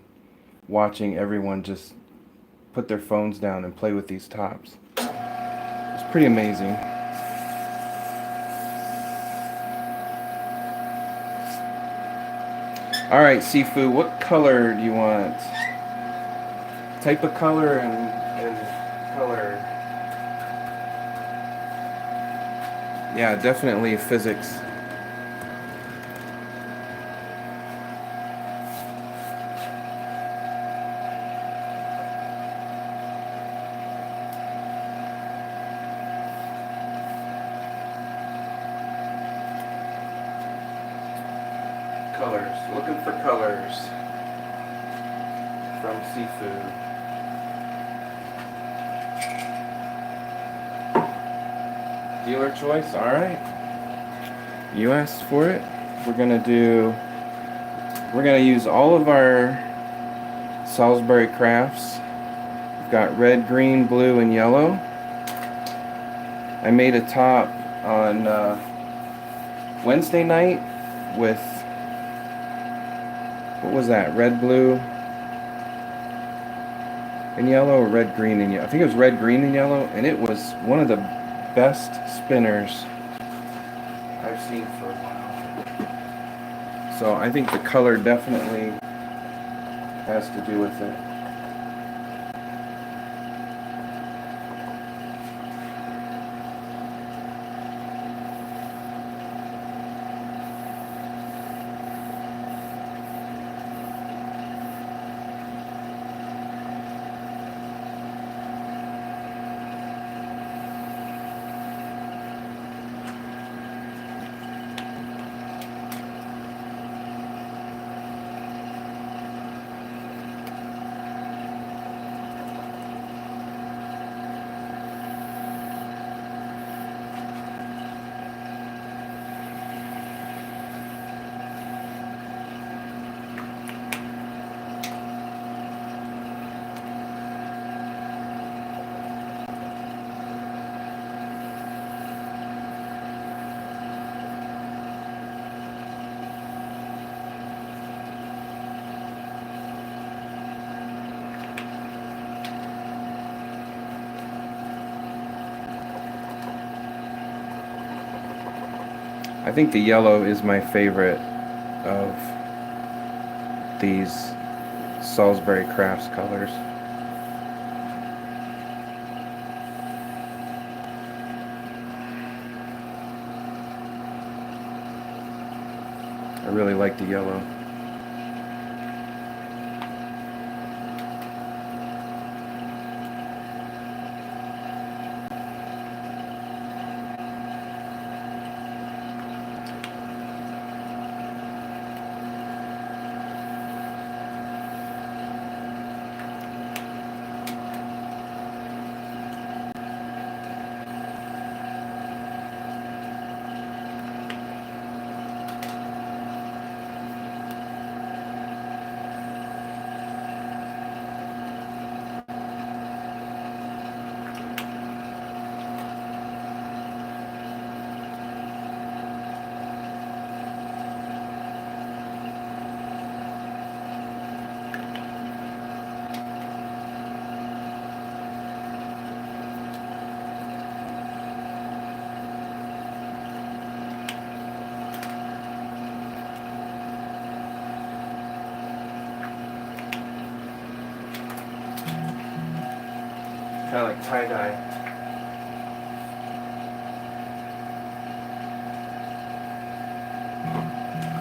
Speaker 1: watching everyone just put their phones down and play with these tops. It's pretty amazing. All right, Sifu, what color do you want? Type of color and color. Yeah, definitely physics. Colors. Looking for colors from Seafood. Dealer choice. All right. You asked for it. We're gonna use all of our Salisbury crafts. We've got red, green, blue, and yellow. I made a top on Wednesday night with, what was that, red, blue, and yellow, or red, green, and yellow? I think it was red, green, and yellow, and it was one of the best spinners I've seen for a while. So I think the color definitely has to do with it. I think the yellow is my favorite of these Salisbury Crafts colors. I really like the yellow. Kind of like tie-dye.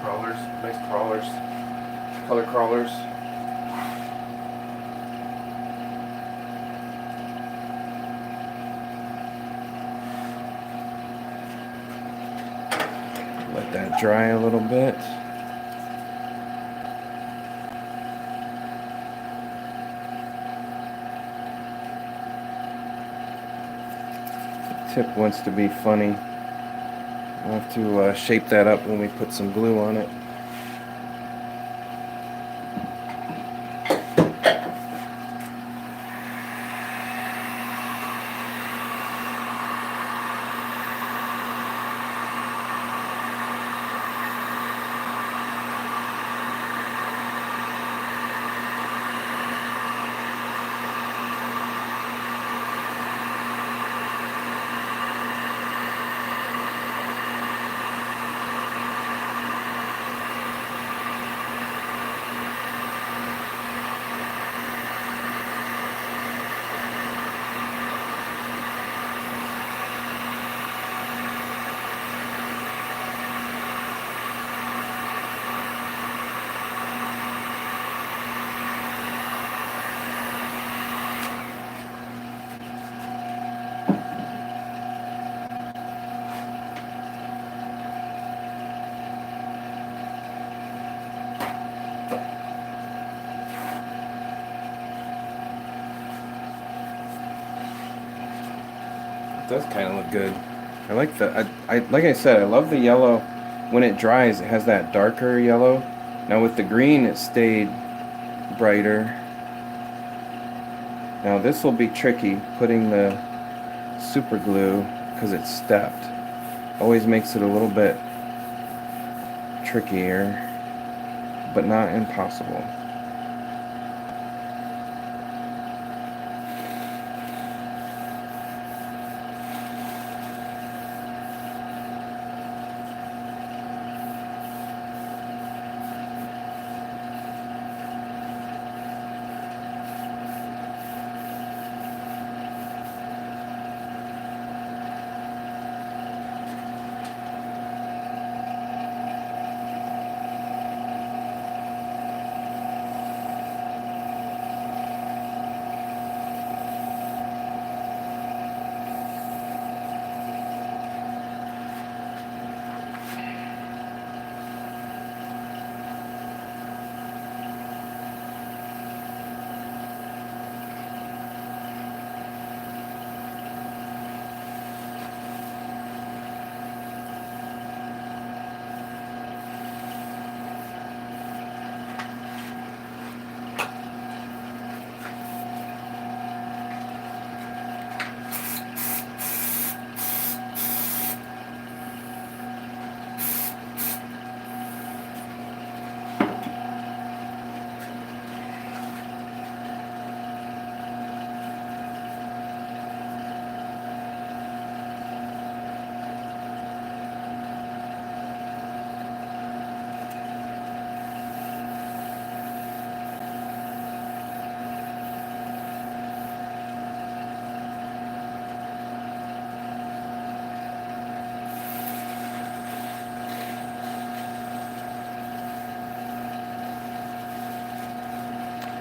Speaker 1: Crawlers, nice crawlers, color crawlers. Let that dry a little bit. Tip wants to be funny. We'll have to shape that up when we put some glue on it. Does kind of look good. I like the like I said, I love the yellow. When it dries, it has that darker yellow. Now with the green, it stayed brighter. Now this will be tricky, putting the super glue, because it's stepped. Always makes it a little bit trickier, but not impossible.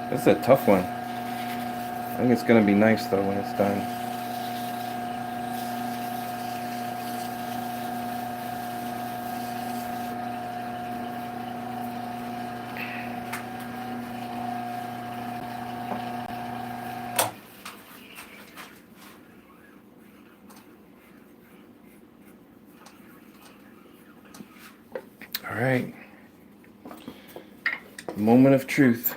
Speaker 1: This is a tough one. I think it's going to be nice though when it's done. All right. Moment of truth.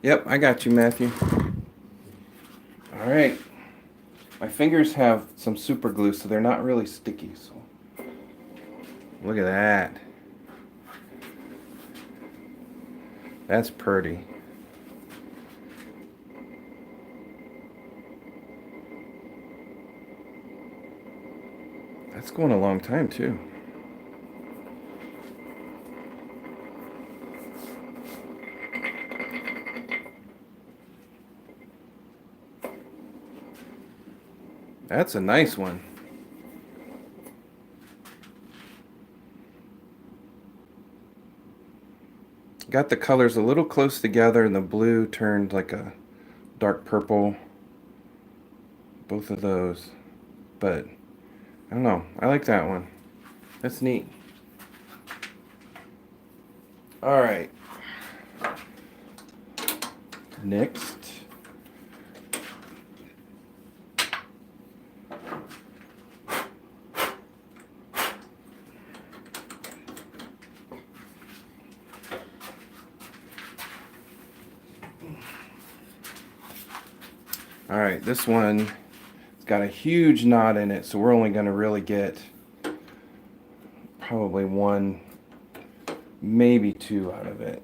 Speaker 1: Yep, I got you, Matthew. All right. My fingers have some super glue, so they're not really sticky. So look at that. That's pretty. That's going a long time too. That's a nice one. Got the colors a little close together, and the blue turned like a dark purple. Both of those. But I don't know. I like that one. That's neat. All right. Next. All right, this one has got a huge knot in it, so we're only going to really get probably one, maybe two out of it.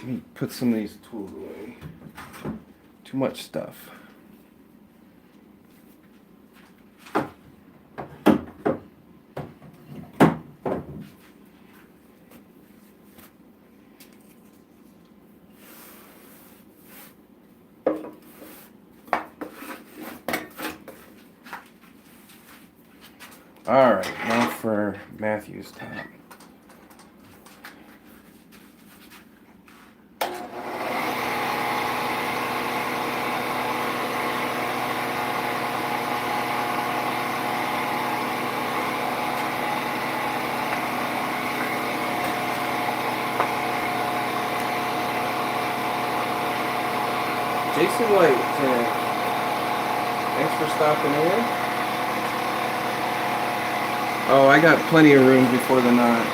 Speaker 1: Let me put some of these tools away. Too much stuff. All right, now for Matthew's top. Jason White, thanks for stopping in. Oh, I got plenty of room before the knot.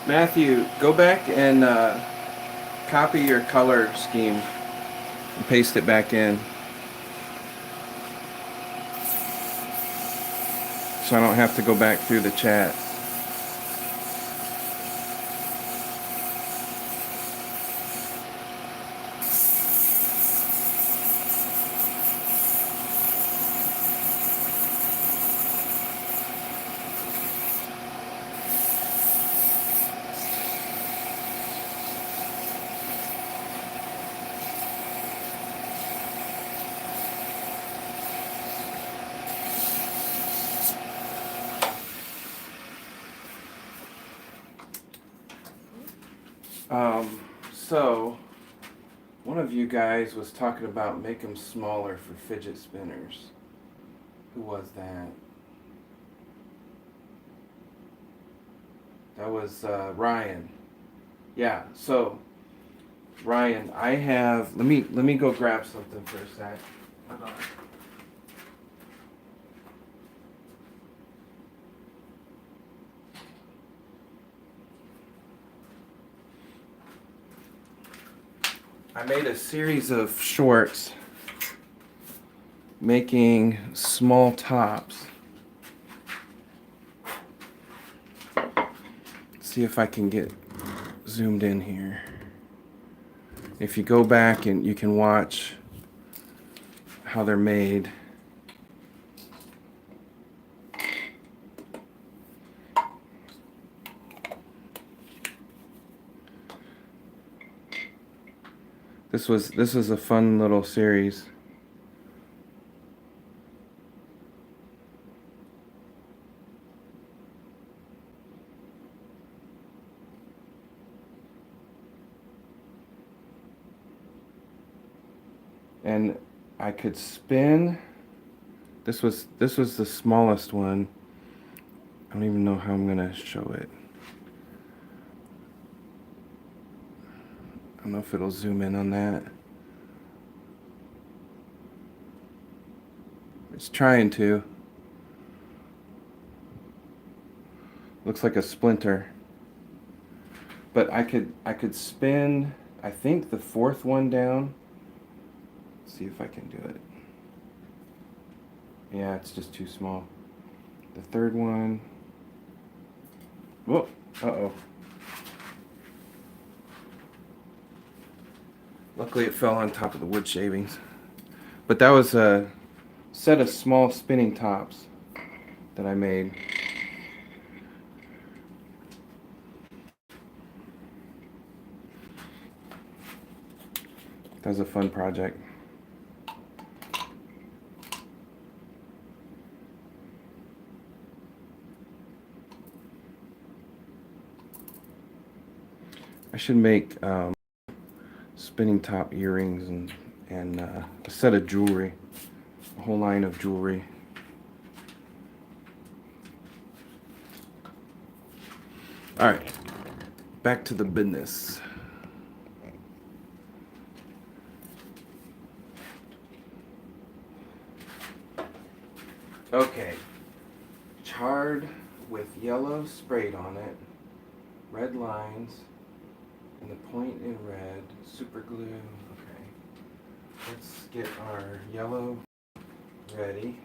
Speaker 1: Matthew, go back and copy your color scheme and paste it back in. So I don't have to go back through the chat. So one of you guys was talking about make them smaller for fidget spinners. Who was that? That was Ryan. Yeah, so Ryan, I have let me go grab something for a sec. Hold on. I made a series of shorts making small tops. See if I can get zoomed in here. If you go back and you can watch how they're made. This was a fun little series. And I could spin. This was the smallest one. I don't even know how I'm gonna show it. I don't know if it'll zoom in on that. It's trying to. Looks like a splinter. But I could spin, I think, the fourth one down. Let's see if I can do it. Yeah, it's just too small. The third one. Whoa, uh-oh. Luckily it fell on top of the wood shavings. But that was a set of small spinning tops that I made. That was a fun project. I should make spinning top earrings and a set of jewelry, a whole line of jewelry. All right, back to the business. Okay, charred with yellow sprayed on it, red lines, and the point in red, super glue. Okay, let's get our yellow ready.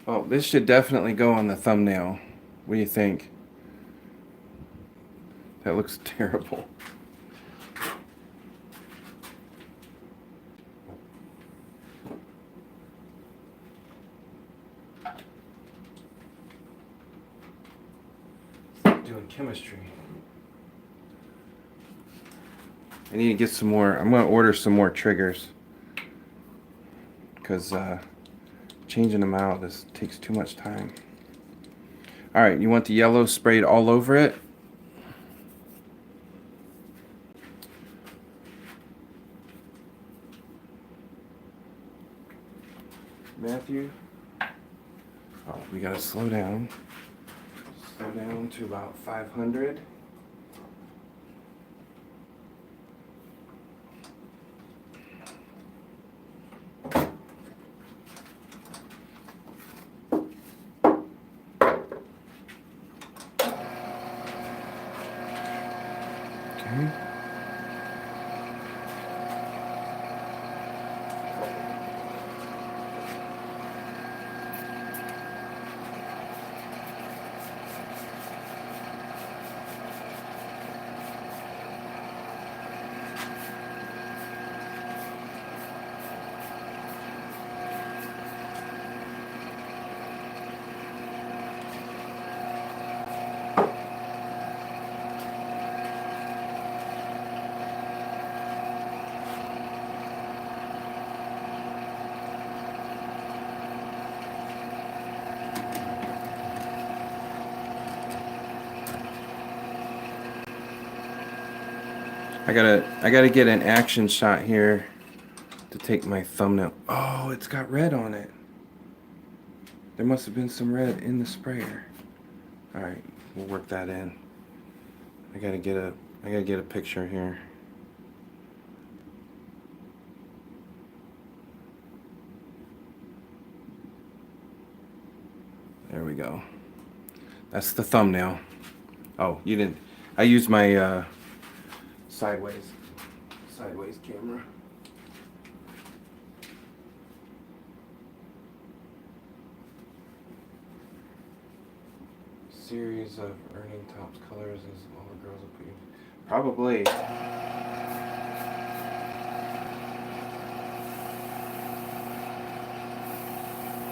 Speaker 1: Oh, this should definitely go on the thumbnail. What do you think? That looks terrible. Doing chemistry. I need to get some more. I'm going to order some more triggers because changing them out, this takes too much time. All right, you want the yellow sprayed all over it? Matthew? Oh, we gotta slow down. Slow down to about 500. Okay. I gotta get an action shot here to take my thumbnail. Oh, it's got red on it. There must have been some red in the sprayer. All right, we'll work that in. I gotta get a picture here. There we go. That's the thumbnail. Oh, you didn't. I used my sideways camera. Series of earning tops colors as all the girls will put you. Probably.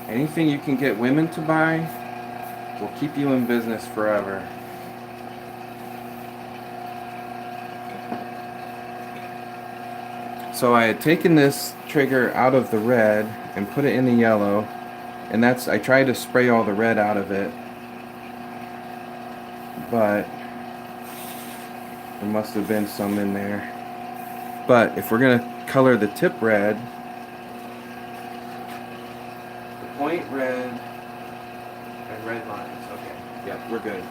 Speaker 1: Anything you can get women to buy will keep you in business forever. So I had taken this trigger out of the red and put it in the yellow, and I tried to spray all the red out of it, but there must have been some in there. But if we're gonna color the tip red, the point red and red lines, okay, yep, we're good.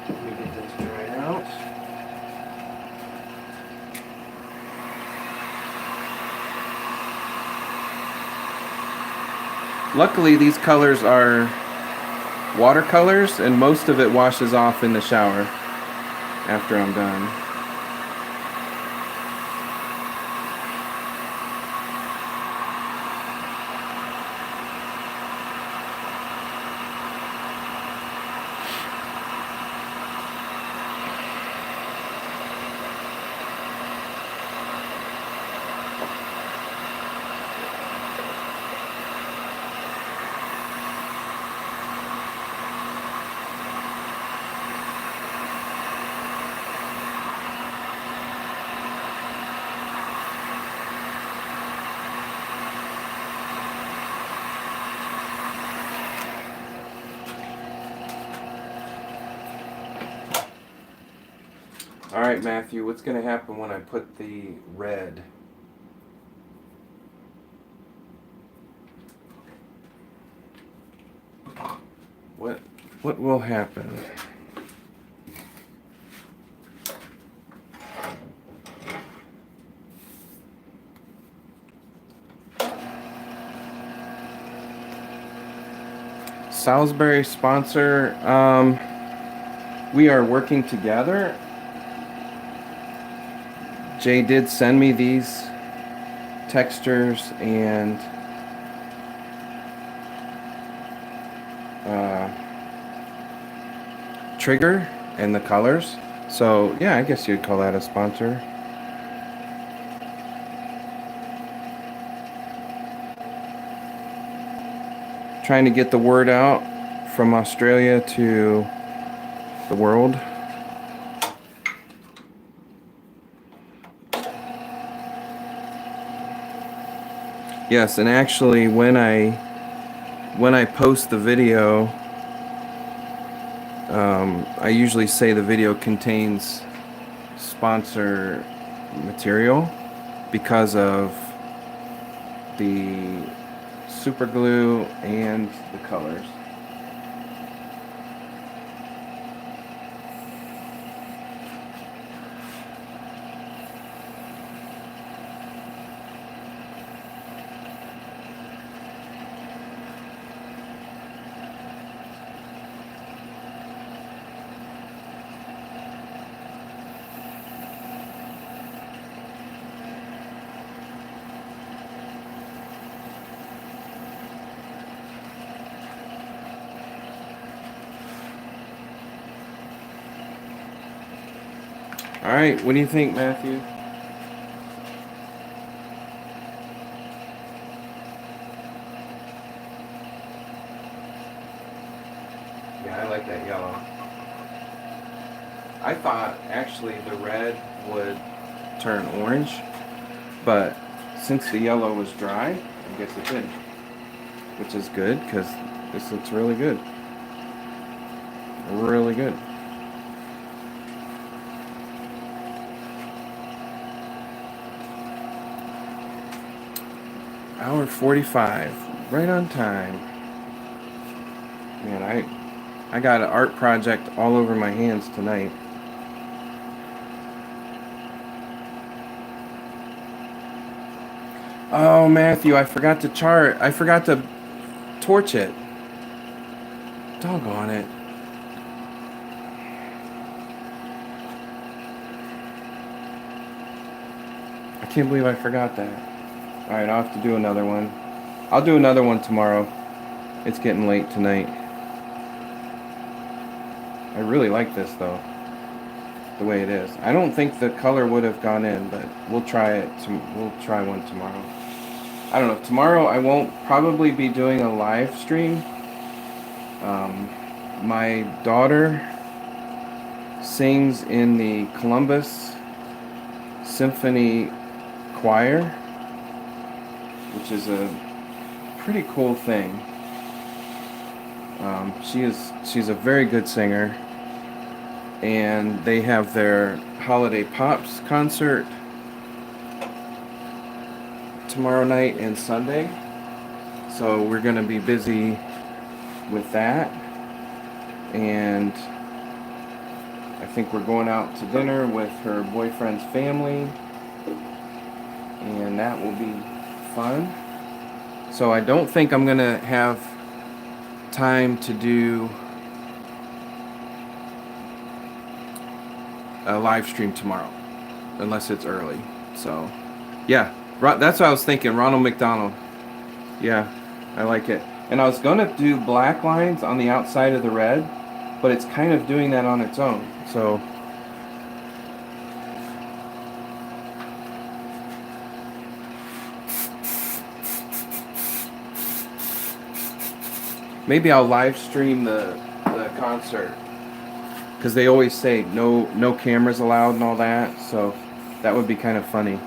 Speaker 1: Let me get this dried out. Luckily, these colors are watercolors, and most of it washes off in the shower after I'm done. All right, Matthew, what's going to happen when I put the red? What will happen? Salisbury sponsor, we are working together. Jay did send me these textures and trigger and the colors. So yeah, I guess you'd call that a sponsor. Trying to get the word out from Australia to the world. Yes, and actually when I post the video, I usually say the video contains sponsor material because of the super glue and the colors. All right, what do you think, Matthew? Yeah, I like that yellow. I thought actually the red would turn orange, but since the yellow was dry, I guess it didn't, which is good because this looks really good. Really good. Hour 45, right on time. Man, I got an art project all over my hands tonight. Oh, Matthew, I forgot to torch it. Doggone it. I can't believe I forgot that. Alright, I'll have to do another one. I'll do another one tomorrow. It's getting late tonight. I really like this though, the way it is. I don't think the color would have gone in, but we'll try it. We'll try one tomorrow. I don't know. Tomorrow I won't probably be doing a live stream. My daughter sings in the Columbus Symphony Choir, which is a pretty cool thing. She's a very good singer, and they have their Holiday Pops concert tomorrow night and Sunday, so we're gonna be busy with that, and I think we're going out to dinner with her boyfriend's family, and that will be fun. So I don't think I'm gonna have time to do a live stream tomorrow unless it's early. So yeah, that's what I was thinking. Ronald McDonald. Yeah, I like it. And I was gonna do black lines on the outside of the red, but it's kind of doing that on its own. So maybe I'll live stream the concert, because they always say no cameras allowed and all that, so that would be kind of funny.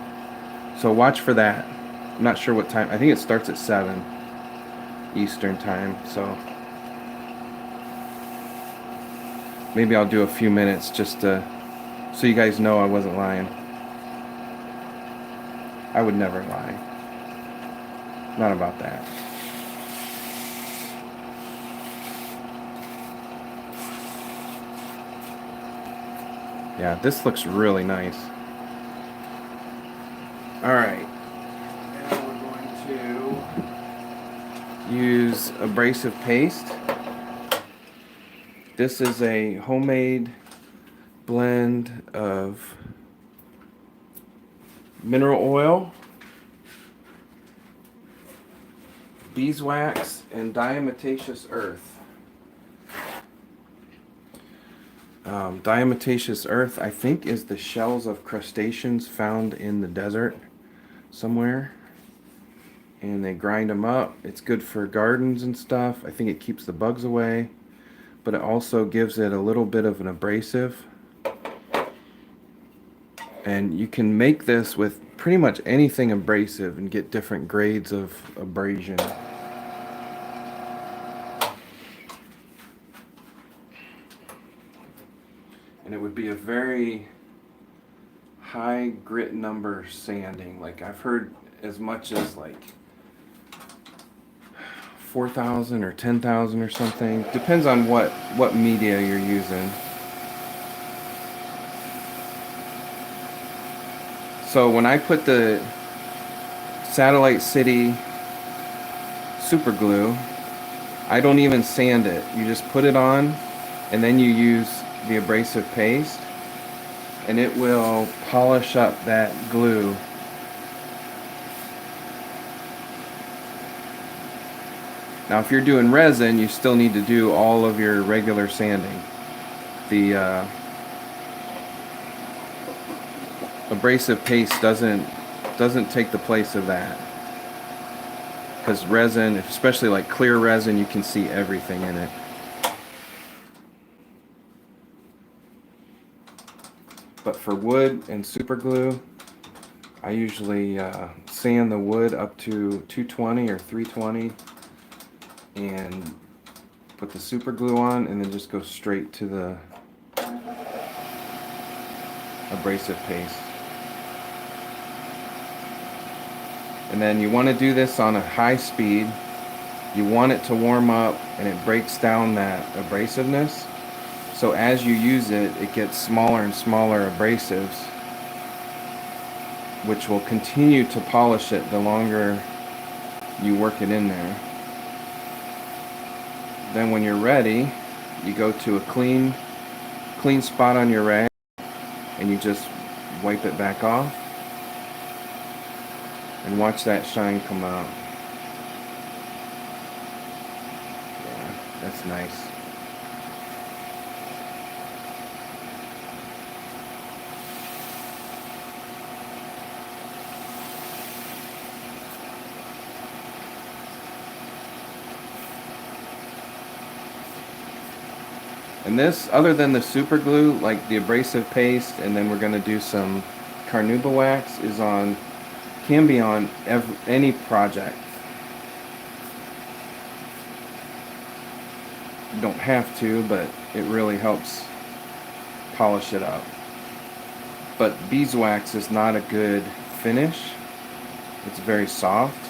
Speaker 1: So watch for that. I'm not sure what time. I think it starts at 7 Eastern time, so maybe I'll do a few minutes just to, so you guys know I wasn't lying. I would never lie. Not about that. Yeah, this looks really nice. Alright. Now we're going to use abrasive paste. This is a homemade blend of mineral oil, beeswax, and diatomaceous earth. Diatomaceous earth, I think, is the shells of crustaceans found in the desert somewhere, and they grind them up. It's good for gardens and stuff. I think it keeps the bugs away, but it also gives it a little bit of an abrasive. And you can make this with pretty much anything abrasive and get different grades of abrasion. would be a very high grit number sanding. Like I've heard as much as like 4,000 or 10,000 or something. Depends on what media you're using. So when I put the Satellite City super glue, I don't even sand it. You just put it on and then you use the abrasive paste and it will polish up that glue. Now if you're doing resin, you still need to do all of your regular sanding. The abrasive paste doesn't take the place of that, because resin, especially like clear resin, you can see everything in it. But for wood and super glue, I usually sand the wood up to 220 or 320 and put the super glue on, and then just go straight to the abrasive paste. And then you want to do this on a high speed. You want it to warm up and it breaks down that abrasiveness. So as you use it, it gets smaller and smaller abrasives, which will continue to polish it the longer you work it in there. Then when you're ready, you go to a clean spot on your rag and you just wipe it back off and watch that shine come out. Yeah, that's nice. And this, other than the super glue, like the abrasive paste, and then we're going to do some carnauba wax, can be on any project. You don't have to, but it really helps polish it up. But beeswax is not a good finish. It's very soft.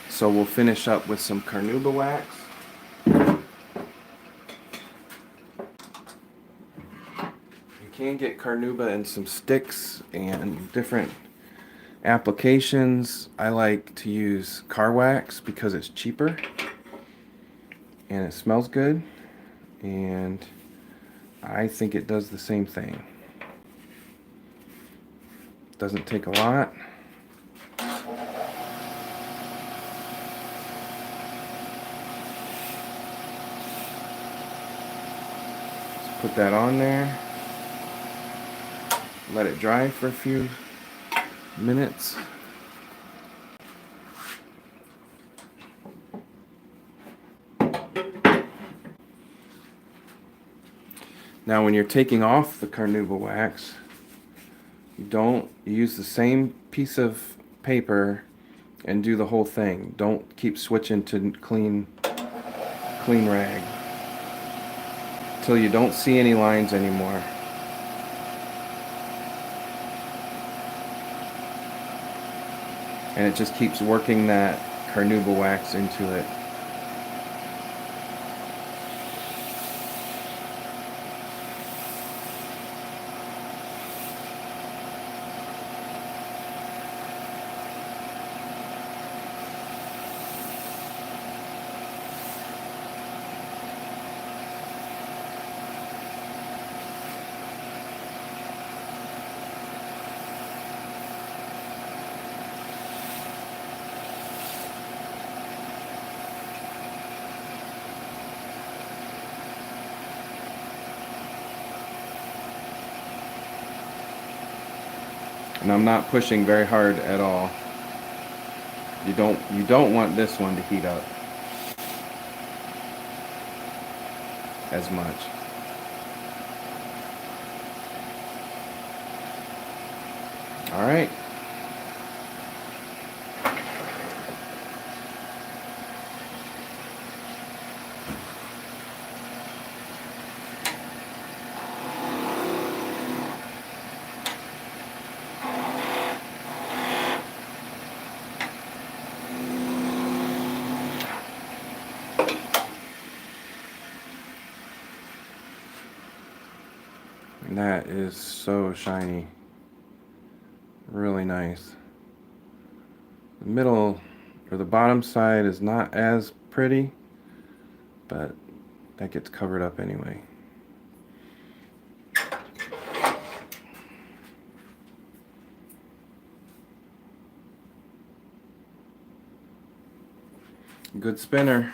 Speaker 1: So we'll finish up with some carnauba wax. You can get carnauba in some sticks and different applications. I like to use car wax because it's cheaper and it smells good, and I think it does the same thing. Doesn't take a lot. Just put that on there. Let it dry for a few minutes. Now when you're taking off the carnauba wax, you use the same piece of paper and do the whole thing. Don't keep switching to clean rag till you don't see any lines anymore. And it just keeps working that carnauba wax into it. And I'm not pushing very hard at all. You don't want this one to heat up as much. All right. And that is so shiny. Really nice. The middle or the bottom side is not as pretty, but that gets covered up anyway. Good spinner.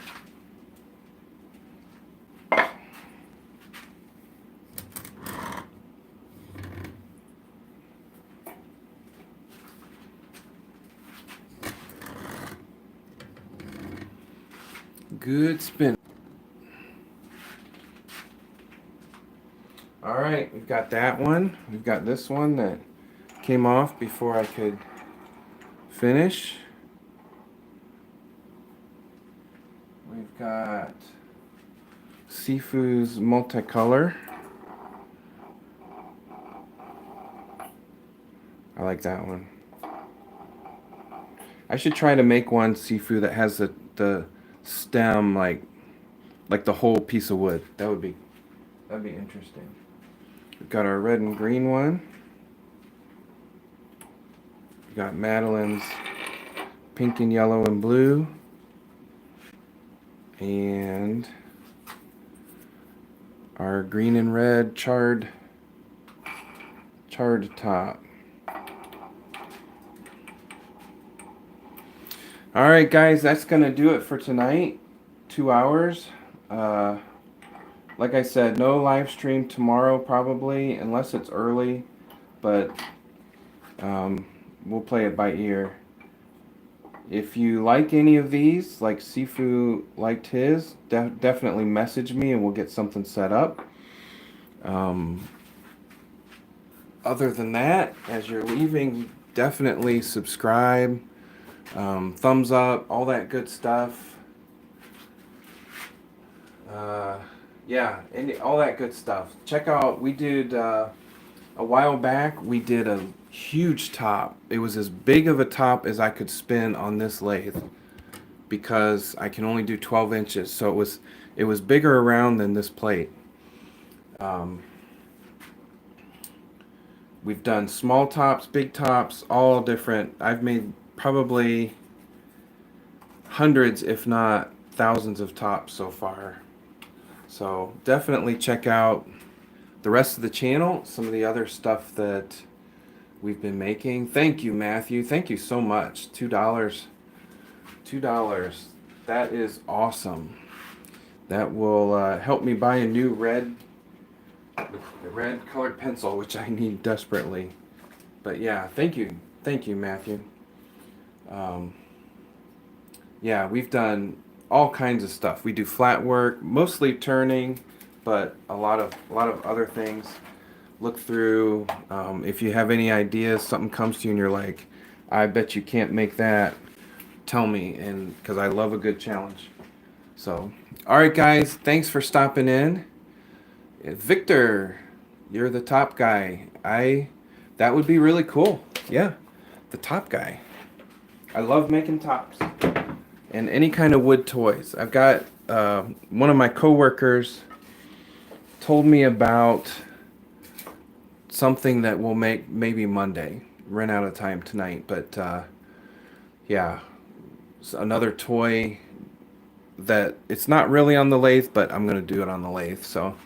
Speaker 1: Good spin. All right, we've got that one. We've got this one that came off before I could finish. We've got Sifu's multicolor. I like that one. I should try to make one Sifu that has the stem like the whole piece of wood. That'd be interesting. We've got our red and green one. We've got Madeline's pink and yellow and blue. And our green and red charred top. All right, guys, that's gonna do it for tonight. 2 hours. Like I said, no live stream tomorrow probably, unless it's early, but we'll play it by ear. If you like any of these, like Sifu liked his, definitely message me and we'll get something set up. Other than that, as you're leaving, definitely subscribe, thumbs up, all that good stuff. Yeah, all that good stuff. Check out, we did, a while back, we did a huge top. It was as big of a top as I could spin on this lathe because I can only do 12 inches. So it was bigger around than this plate. We've done small tops, big tops, all different. I've made probably hundreds, if not thousands of tops so far. So definitely check out the rest of the channel, some of the other stuff that we've been making. Thank you, Matthew. Thank you so much. $2. That is awesome. That will help me buy a new red colored pencil, which I need desperately. But yeah, thank you, Matthew. Yeah, we've done all kinds of stuff. We do flat work, mostly turning, but a lot of other things. Look through. If you have any ideas, something comes to you and you're like, I bet you can't make that, tell me, and because I love a good challenge. So, all right, guys, thanks for stopping in. Victor, you're the top guy. That would be really cool. Yeah, the top guy. I love making tops and any kind of wood toys. I've got one of my coworkers told me about something that we'll make maybe Monday. Ran out of time tonight, but yeah, it's another toy that it's not really on the lathe, but I'm gonna do it on the lathe. So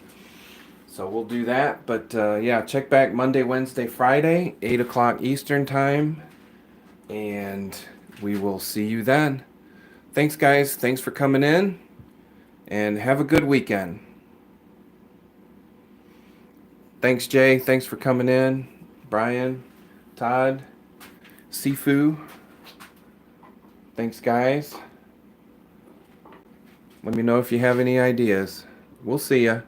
Speaker 1: we'll do that. But yeah, check back Monday, Wednesday, Friday, 8 o'clock Eastern time, and we will see you then. Thanks, guys. Thanks for coming in, and have a good weekend. Thanks, Jay. Thanks for coming in. Brian, Todd, Sifu. Thanks, guys. Let me know if you have any ideas. We'll see ya.